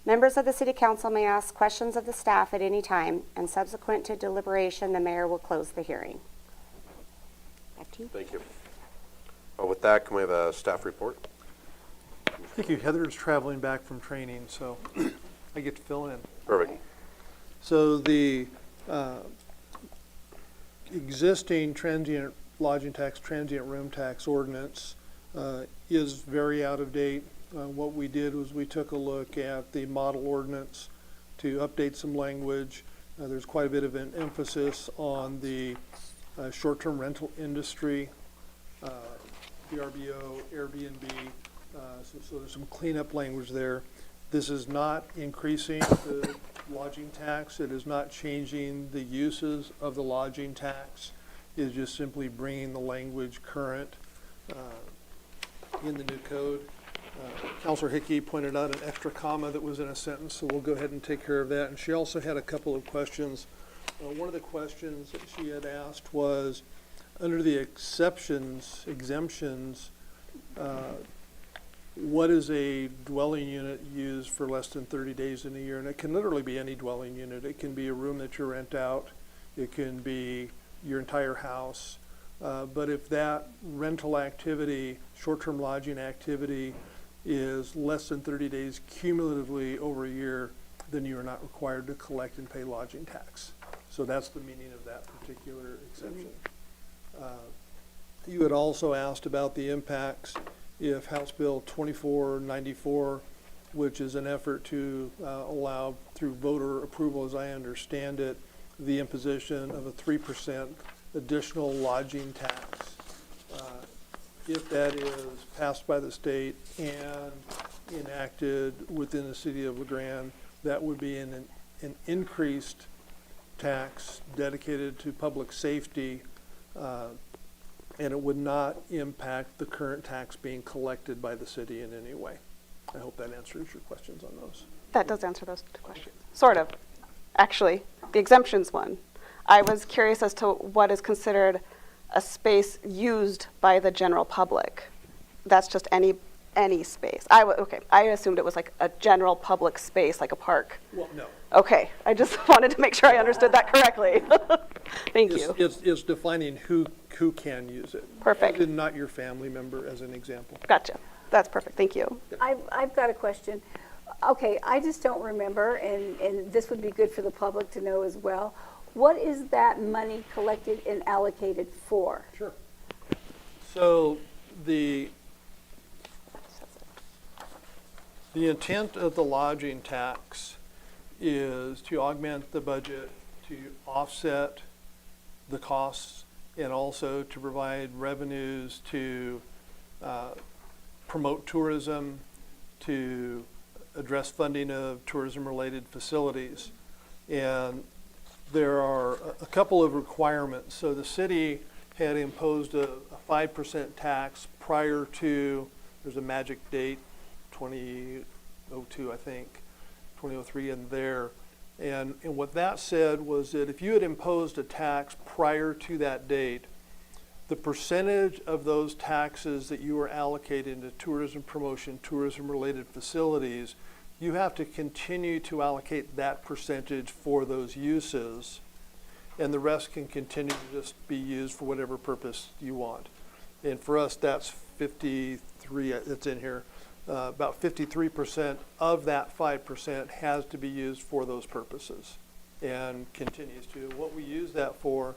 Members of the City Council may ask questions of the staff at any time, and subsequent to deliberation, the mayor will close the hearing. Back to you. Thank you. With that, can we have a staff report? Thank you. Heather's traveling back from training, so I get to fill in. Perfect. So the existing transient lodging tax, transient room tax ordinance is very out of date. What we did was we took a look at the model ordinance to update some language. There's quite a bit of an emphasis on the short-term rental industry, VRBO, Airbnb, so there's some cleanup language there. This is not increasing the lodging tax. It is not changing the uses of the lodging tax. It is just simply bringing the language current in the new code. Councilor Hickey pointed out an extra comma that was in a sentence, so we'll go ahead and take care of that. And she also had a couple of questions. One of the questions that she had asked was, under the exemptions, what is a dwelling unit used for less than 30 days in a year? And it can literally be any dwelling unit. It can be a room that you rent out. It can be your entire house. But if that rental activity, short-term lodging activity, is less than 30 days cumulatively over a year, then you are not required to collect and pay lodging tax. So that's the meaning of that particular exception. You had also asked about the impacts if House Bill 2494, which is an effort to allow through voter approval, as I understand it, the imposition of a 3% additional lodging tax. If that is passed by the state and enacted within the city of LeGrande, that would be an increased tax dedicated to public safety, and it would not impact the current tax being collected by the city in any way. I hope that answers your questions on those. That does answer those 2 questions. Sort of. Actually, the exemptions one. I was curious as to what is considered a space used by the general public. That's just any any space. Okay, I assumed it was like a general public space, like a park. Well, no. Okay, I just wanted to make sure I understood that correctly. Thank you. It's defining who can use it. Perfect. And not your family member, as an example. Gotcha. That's perfect. Thank you. I've got a question. Okay, I just don't remember, and this would be good for the public to know as well. What is that money collected and allocated for? Sure. So the intent of the lodging tax is to augment the budget, to offset the costs, and also to provide revenues to promote tourism, to address funding of tourism-related facilities. And there are a couple of requirements. So the city had imposed a 5% tax prior to, there's a magic date, 2002, I think, 2003 in there. And what that said was that if you had imposed a tax prior to that date, the percentage of those taxes that you were allocated to tourism promotion, tourism-related facilities, you have to continue to allocate that percentage for those uses, and the rest can continue to just be used for whatever purpose you want. And for us, that's 53, it's in here. About 53% of that 5% has to be used for those purposes and continues to. What we use that for,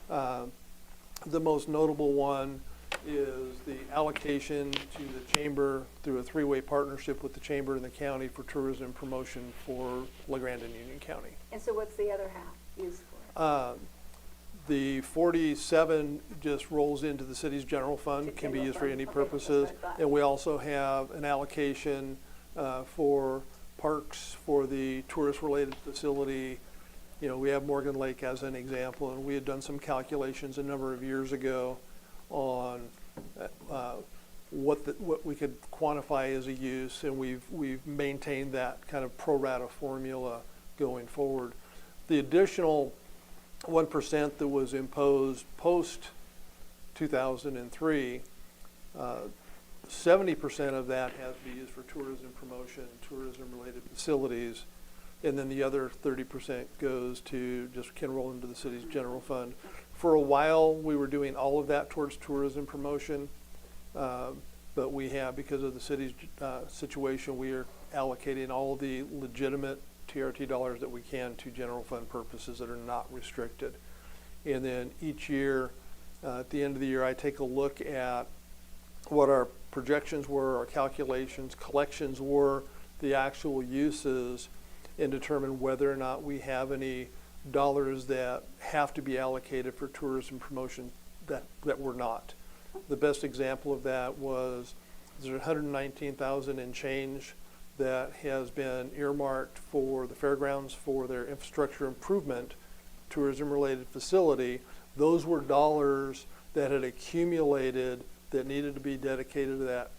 the most notable one is the allocation to the chamber through a three-way partnership with the chamber and the county for tourism promotion for Grande and Union County. And so what's the other half used for? The 47 just rolls into the city's general fund, can be used for any purposes. And we also have an allocation for parks for the tourist-related facility. You know, we have Morgan Lake as an example, and we had done some calculations a number of years ago on what we could quantify as a use, and we've maintained that kind of pro rata formula going forward. The additional 1% that was imposed post 2003, 70% of that has to be used for tourism promotion, tourism-related facilities, and then the other 30% goes to just can roll into the city's general fund. For a while, we were doing all of that towards tourism promotion, but we have, because of the city's situation, we are allocating all the legitimate TRT dollars that we can to general fund purposes that are not restricted. And then each year, at the end of the year, I take a look at what our projections were, our calculations, collections were, the actual uses, and determine whether or not we have any dollars that have to be allocated for tourism promotion that were not. The best example of that was there's 119,000 and change that has been earmarked for the fairgrounds for their infrastructure improvement, tourism-related facility. Those were dollars that had accumulated that needed to be dedicated to that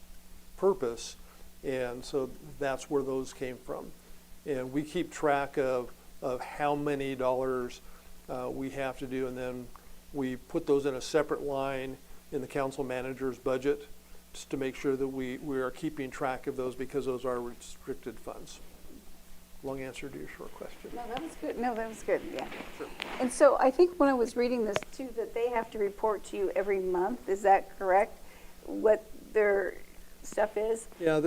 purpose, and so that's where those came from. And we keep track of how many dollars we have to do, and then we put those in a separate line in the council manager's budget just to make sure that we are keeping track of those, because those are restricted funds. Long answer to your short question. No, that was good. No, that was good, yeah. Sure. And so I think when I was reading this too, that they have to report to you every month, is that correct? What their stuff is, Yeah,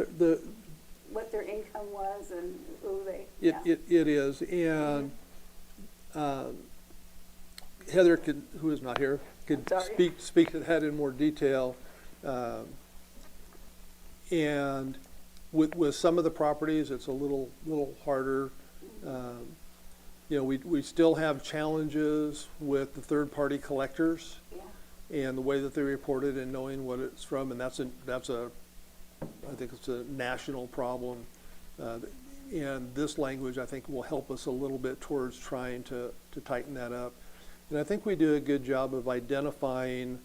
what their income was, and who they, it is. And Heather could, who is not here, could Sorry. speak to that in more detail. And with some of the properties, it's a little harder. You know, we still have challenges with the third-party collectors and the way that they report it and knowing what it's from, and that's a I think it's a national problem. And this language, I think, will help us a little bit towards trying to tighten that up. And I think we do a good job of identifying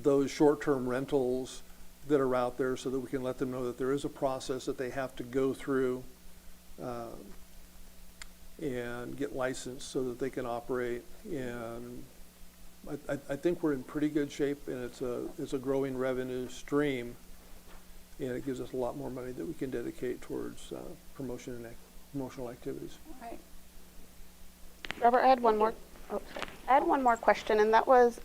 those short-term rentals that are out there so that we can let them know that there is a process that they have to go through and get licensed so that they can operate. And I think we're in pretty good shape, and it's a growing revenue stream, and it gives us a lot more money that we can dedicate towards promotion and promotional activities. Right. Robert, I had one more. Oh, sorry. I had one more question, and that was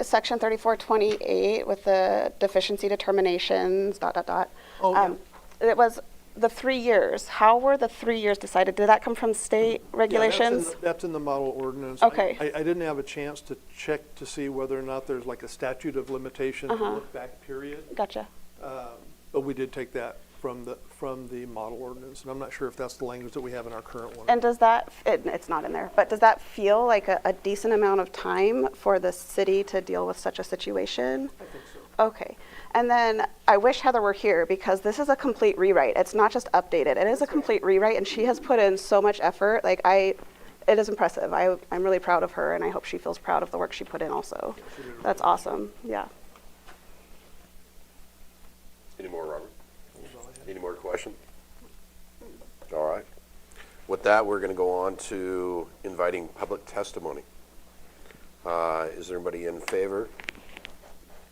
section 3428 with the deficiency determinations. ... Oh, yeah. It was the 3 years. How were the 3 years decided? Did that come from state regulations? Yeah, that's in the model ordinance. Okay. I didn't have a chance to check to see whether or not there's like a statute of limitation, look back period. Gotcha. But we did take that from the model ordinance, and I'm not sure if that's the language that we have in our current one. And does that, it's not in there, but does that feel like a decent amount of time for the city to deal with such a situation? I think so. Okay. And then I wish Heather were here because this is a complete rewrite. It's not just updated. It is a complete rewrite, and she has put in so much effort. Like it is impressive. I'm really proud of her, and I hope she feels proud of the work she put in also. That's awesome. Yeah. Any more, Robert? Any more questions? All right. With that, we're going to go on to inviting public testimony. Is there anybody in favor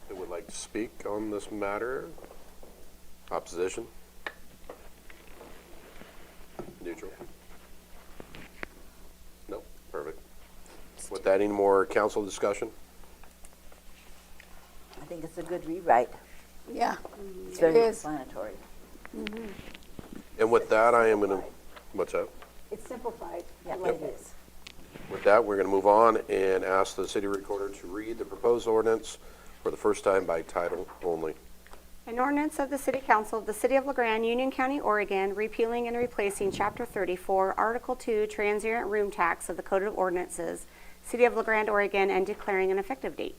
that would like to speak on this matter? Opposition? Neutral? Nope. Perfect. With that, any more council discussion? I think it's a good rewrite. Yeah. It's very It is. explanatory. And with that, I am going to, what's that? It's simplified. Yeah, I like it it. is. With that, we're going to move on and ask the city recorder to read the proposed ordinance for the first time by title only. An ordinance of the City Council of the City of LeGrand, Union County, Oregon, repealing and replacing Chapter 34, Article 2, Transient Room Tax of the Code of Ordinances, City of LeGrand, Oregon, and declaring an effective date.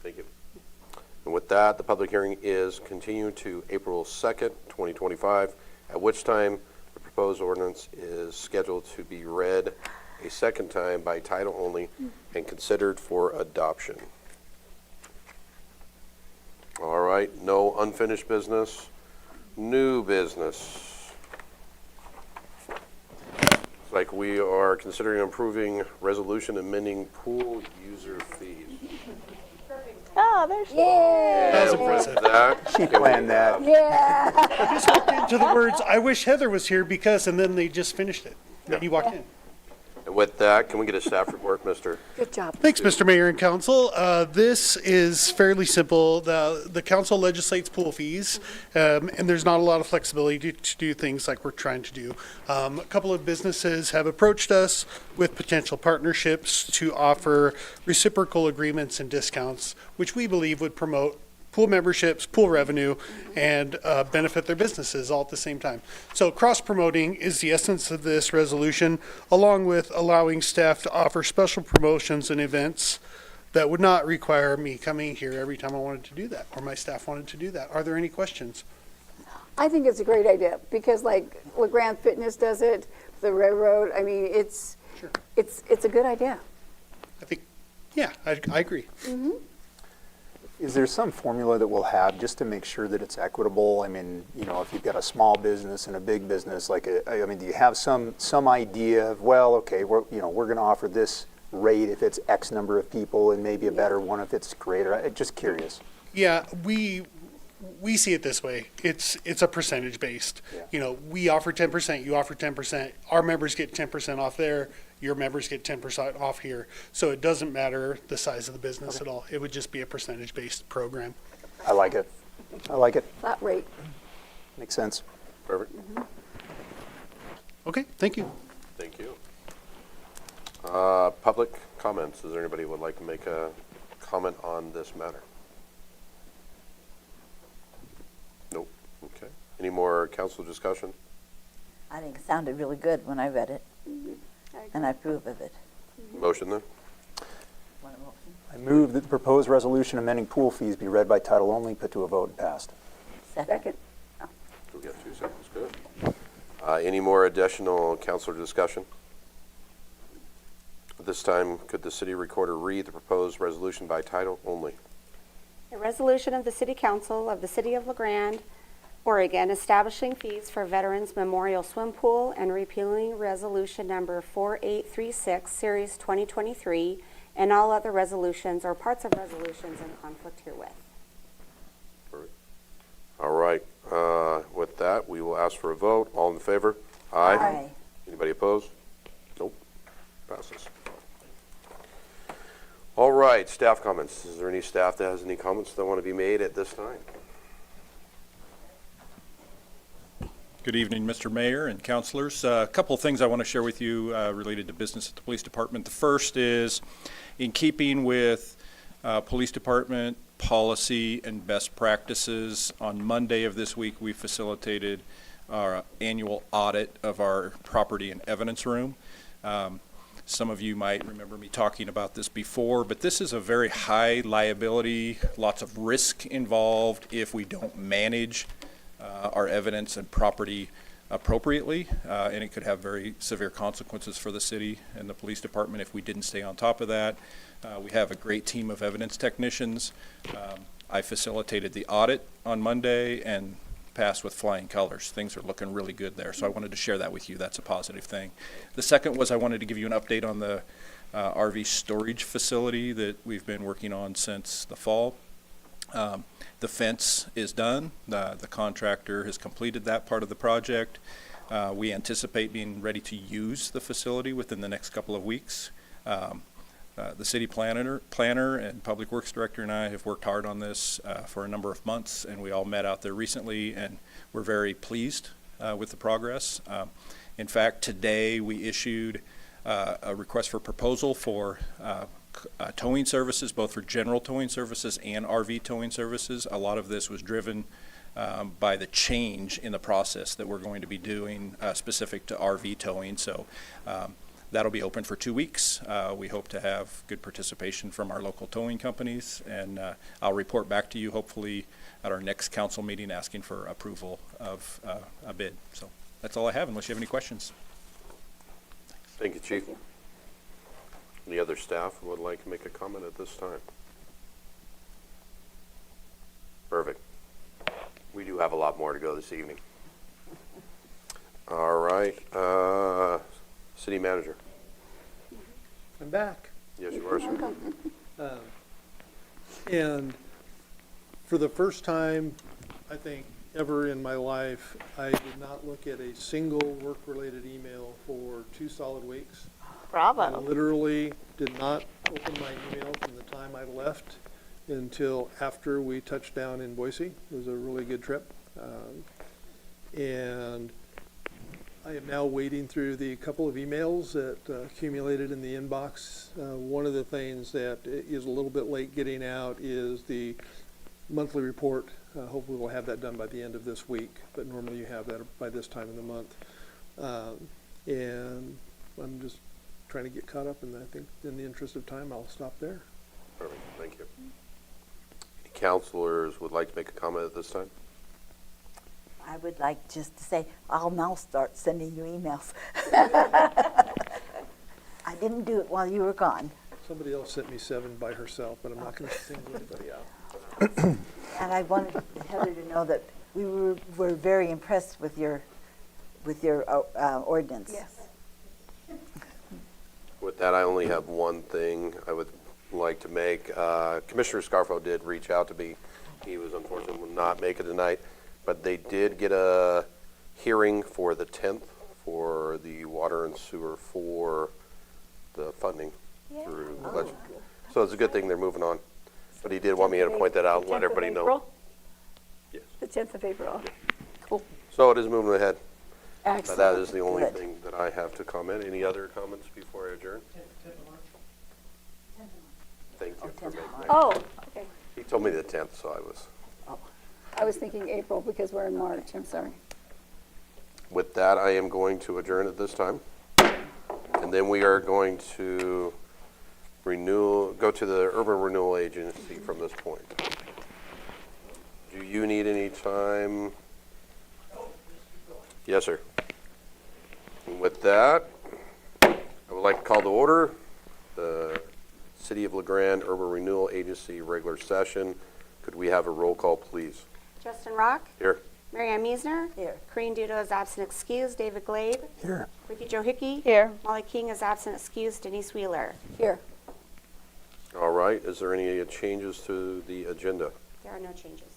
Thank you. And with that, the public hearing is continued to April 2nd, 2025, at which time the proposed ordinance is scheduled to be read a second time by title only and considered for adoption. All right, no unfinished business, new business. It's like we are considering improving resolution amending pool user fees. Oh, there's she. Yeah. And with that, She can we planned that. have- Yeah. To the words, I wish Heather was here because, and then they just finished it. Then you walked in. And with that, can we get a staff report, Mr.? Good job. Thanks, Mr. Mayor and Council. This is fairly simple. The council legislates pool fees, and there's not a lot of flexibility to do things like we're trying to do. A couple of businesses have approached us with potential partnerships to offer reciprocal agreements and discounts, which we believe would promote pool memberships, pool revenue, and benefit their businesses all at the same time. So cross-promoting is the essence of this resolution, along with allowing staff to offer special promotions and events that would not require me coming here every time I wanted to do that, or my staff wanted to do that. Are there any questions? I think it's a great idea because like LeGrand Fitness does it, the railroad. I mean, it's a good idea. I think, yeah, I agree. Is there some formula that we'll have just to make sure that it's equitable? I mean, you know, if you've got a small business and a big business, like, I mean, do you have some idea of, well, okay, we're going to offer this rate if it's X number of people and maybe a better one if it's greater? I'm just curious. Yeah, we see it this way. It's a percentage based. Yeah. You know, we offer 10%, you offer 10%. Our members get 10% off there. Your members get 10% off here. So it doesn't matter the size of the business at all. It would just be a percentage based program. I like it. I like it. Flat rate. Makes sense. Perfect. Okay, thank you. Thank you. Public comments. Is there anybody who would like to make a comment on this matter? Nope. Okay. Any more council discussion? I think it sounded really good when I read it, and I approve of it. Motion then? Want a motion? I move that the proposed resolution amending pool fees be read by title only, put to a vote and passed. Second. We got 2 seconds. Good. Any more additional council discussion? At this time, could the city recorder read the proposed resolution by title only? A resolution of the City Council of the City of LeGrand, Oregon, establishing fees for Veterans Memorial Swim Pool and repealing Resolution Number 4836, Series 2023, and all other resolutions or parts of resolutions in conflict herewith. All right. With that, we will ask for a vote. All in favor? Aye. Anybody opposed? Nope. Passes. All right, staff comments. Is there any staff that has any comments that want to be made at this time? Good evening, Mr. Mayor and councilors. A couple of things I want to share with you related to business at the police department. The first is in keeping with police department policy and best practices. On Monday of this week, we facilitated our annual audit of our property and evidence room. Some of you might remember me talking about this before, but this is a very high liability, lots of risk involved if we don't manage our evidence and property appropriately, and it could have very severe consequences for the city and the police department if we didn't stay on top of that. We have a great team of evidence technicians. I facilitated the audit on Monday and passed with flying colors. Things are looking really good there, so I wanted to share that with you. That's a positive thing. The second was I wanted to give you an update on the RV storage facility that we've been working on since the fall. The fence is done. The contractor has completed that part of the project. We anticipate being ready to use the facility within the next couple of weeks. The city planner and public works director and I have worked hard on this for a number of months, and we all met out there recently, and we're very pleased with the progress. In fact, today we issued a request for proposal for towing services, both for general towing services and RV towing services. A lot of this was driven by the change in the process that we're going to be doing specific to RV towing. So that'll be open for 2 weeks. We hope to have good participation from our local towing companies, and I'll report back to you hopefully at our next council meeting asking for approval of a bid. So that's all I have, unless you have any questions. Thank you, Chief. Any other staff who would like to make a comment at this time? Perfect. We do have a lot more to go this evening. All right. City Manager. I'm back. Yes, you are, sir. And for the first time, I think, ever in my life, I did not look at a single work-related email for 2 solid weeks. Bravo. I literally did not open my email from the time I left until after we touched down in Boise. It was a really good trip. And I am now wading through the couple of emails that accumulated in the inbox. One of the things that is a little bit late getting out is the monthly report. Hopefully we'll have that done by the end of this week, but normally you have that by this time of the month. And I'm just trying to get caught up, and I think in the interest of time, I'll stop there. Perfect. Thank you. Any counselors would like to make a comment at this time? I would like just to say, I'll now start sending you emails. I didn't do it while you were gone. Somebody else sent me 7 by herself, but I'm not going to single anybody out. And I wanted Heather to know that we were very impressed with your ordinance. Yes. With that, I only have one thing I would like to make. Commissioner Scarfo did reach out to me. He was unfortunately would not make it tonight, but they did get a hearing for the 10th for the water and sewer for the funding through the budget. So it's a good thing they're moving on. But he did want me to point that out and let everybody know. Yes. The 10th of April. Cool. So it is moving ahead. Excellent. That is the only Good. thing that I have to comment. Any other comments before I adjourn? Thank you for making that. Oh, okay. He told me the 10th, so I was thinking April because we're in March. I'm sorry. with that, I am going to adjourn at this time. And then we are going to go to the Urban Renewal Agency from this point. Do you need any time? Yes, sir. And with that, I would like to call to order the City of LeGrande Urban Renewal Agency regular session. Could we have a roll call, please? Justin Rock, Here. Mary Ann Meisner. Here. Corrine Dudo is absent excused. David Glabe. Here. Ricky Joe Hickey. Here. Molly King is absent excused. Denise Wheeler. Here. All right, is there any changes to the agenda? There are no changes.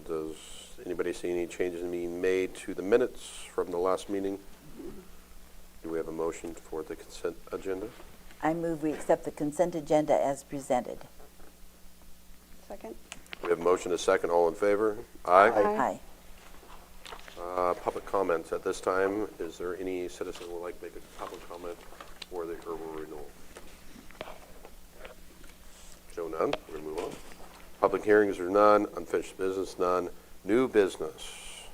Does anybody see any changes being made to the minutes from the last meeting? Do we have a motion for the consent agenda? I move we accept the consent agenda as presented. Second. We have a motion, a second, all in favor? Aye. Aye. Public comments at this time. Is there any citizen who would like to make a public comment for the urban renewal? Show none, we move on. Public hearings are none, unfinished business none, new business.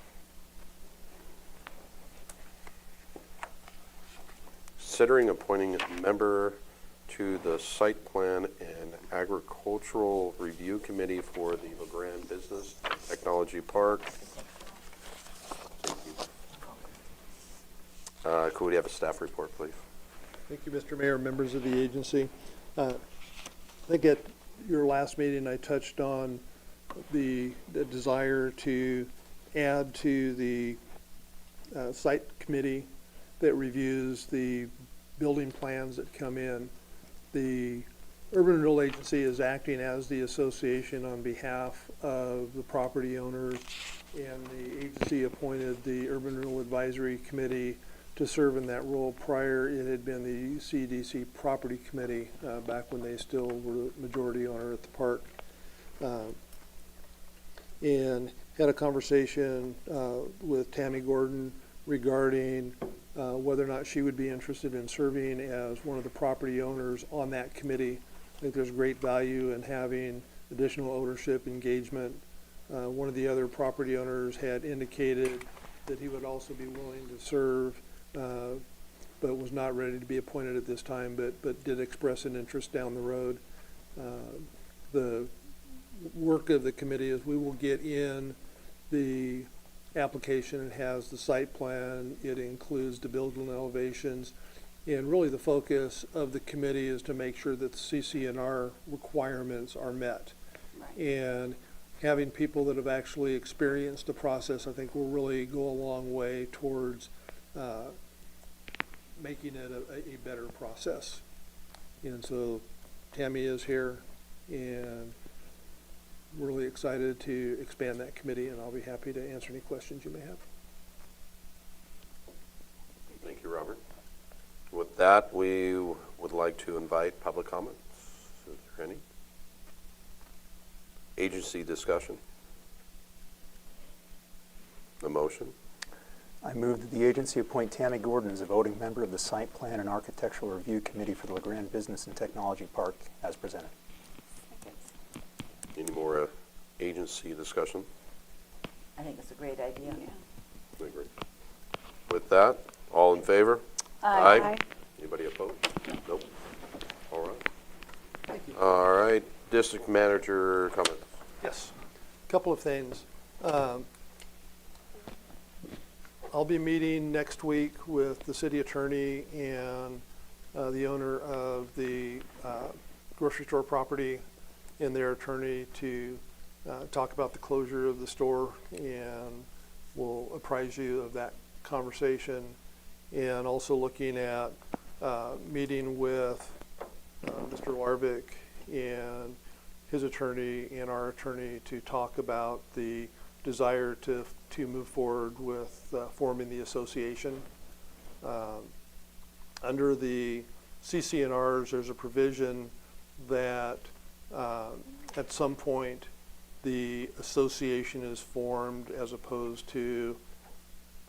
Considering appointing a member to the Site Plan and Agricultural Review Committee for the Grande Business and Technology Park. Could we have a staff report, please? Thank you, Mr. Mayor, members of the agency. I think at your last meeting, I touched on the desire to add to the site committee that reviews the building plans that come in. The Urban Renewal Agency is acting as the association on behalf of the property owners, and the agency appointed the Urban Renewal Advisory Committee to serve in that role. Prior, it had been the CDC Property Committee back when they still were majority owner at the park. And had a conversation with Tammy Gordon regarding whether or not she would be interested in serving as one of the property owners on that committee. I think there's great value in having additional ownership engagement. One of the other property owners had indicated that he would also be willing to serve, but was not ready to be appointed at this time, but did express an interest down the road. The work of the committee is we will get in the application. It has the site plan. It includes the building elevations. And really the focus of the committee is to make sure that the CC&R requirements are met. Right. And having people that have actually experienced the process, I think will really go a long way towards making it a better process. And so Tammy is here, and we're really excited to expand that committee, and I'll be happy to answer any questions you may have. Thank you, Robert. With that, we would like to invite public comments. Is there any? Agency discussion. A motion. I move that the agency appoint Tammy Gordon as a voting member of the Site Plan and Architectural Review Committee for the Grande Business and Technology Park as presented. Any more agency discussion? I think it's a great idea. I agree. With that, all in favor? Aye. Aye. Anybody opposed? Nope. All right. Thank you. All right. District manager comments. Yes. A couple of things. I'll be meeting next week with the city attorney and the owner of the grocery store property and their attorney to talk about the closure of the store, and we'll apprise you of that conversation. And also looking at meeting with Mr. Larvick and his attorney and our attorney to talk about the desire to move forward with forming the association. Under the CC&Rs, there's a provision that at some point the association is formed as opposed to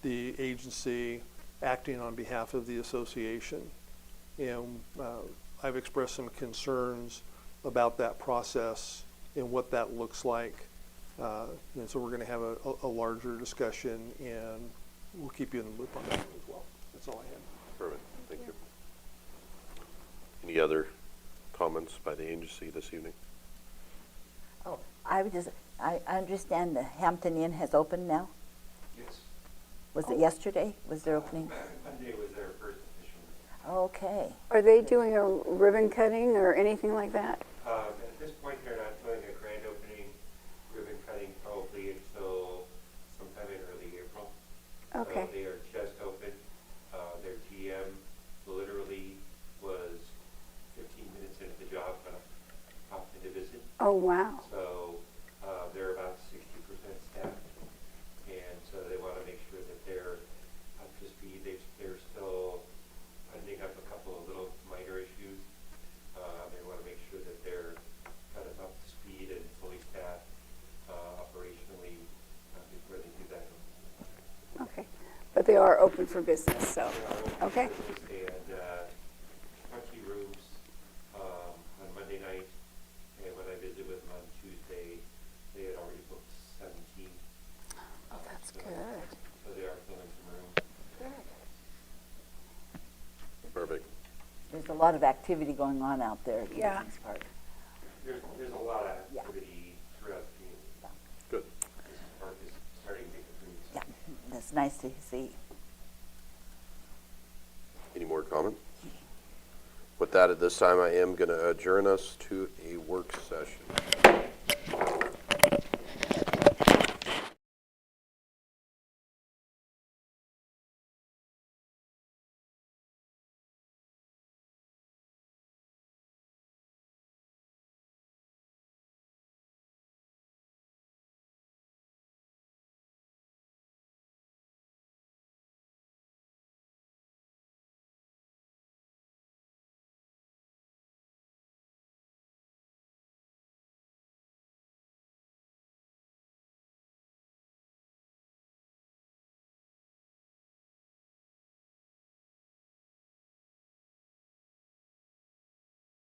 the agency acting on behalf of the association. And I've expressed some concerns about that process and what that looks like. And so we're going to have a larger discussion, and we'll keep you in the loop on that as well. That's all I have. Perfect. Thank you. Any other comments by the agency this evening? Oh, I understand the Hampton Inn has opened now? Yes. Was it yesterday? Was their opening? Monday was their first official. Okay. Are they doing a ribbon cutting or anything like that? At this point, they're not doing a grand opening ribbon cutting probably until Okay. they are just open. Their GM literally was 15 minutes into the job, but popped in to visit. Oh, wow. So they're about 60% staffed, and so they want to make sure that they're up to speed. They're still finding up a couple of little minor issues. They want to make sure that they're kind of up to speed and fully staffed operationally before they do that. Okay. But they are open for business, so, okay. They had 20 rooms on Monday night, and when I visited with them on Tuesday, they had already booked 17. Oh, that's So- good. So they are filling some room. Good. Perfect. There's a lot of activity going on out there at the Yeah. business park. There's a lot of activity throughout the community. Good. This park is starting to make a breeze. Yeah, that's nice to see. Any more comment? With that, at this time, I am going to adjourn us to a work session.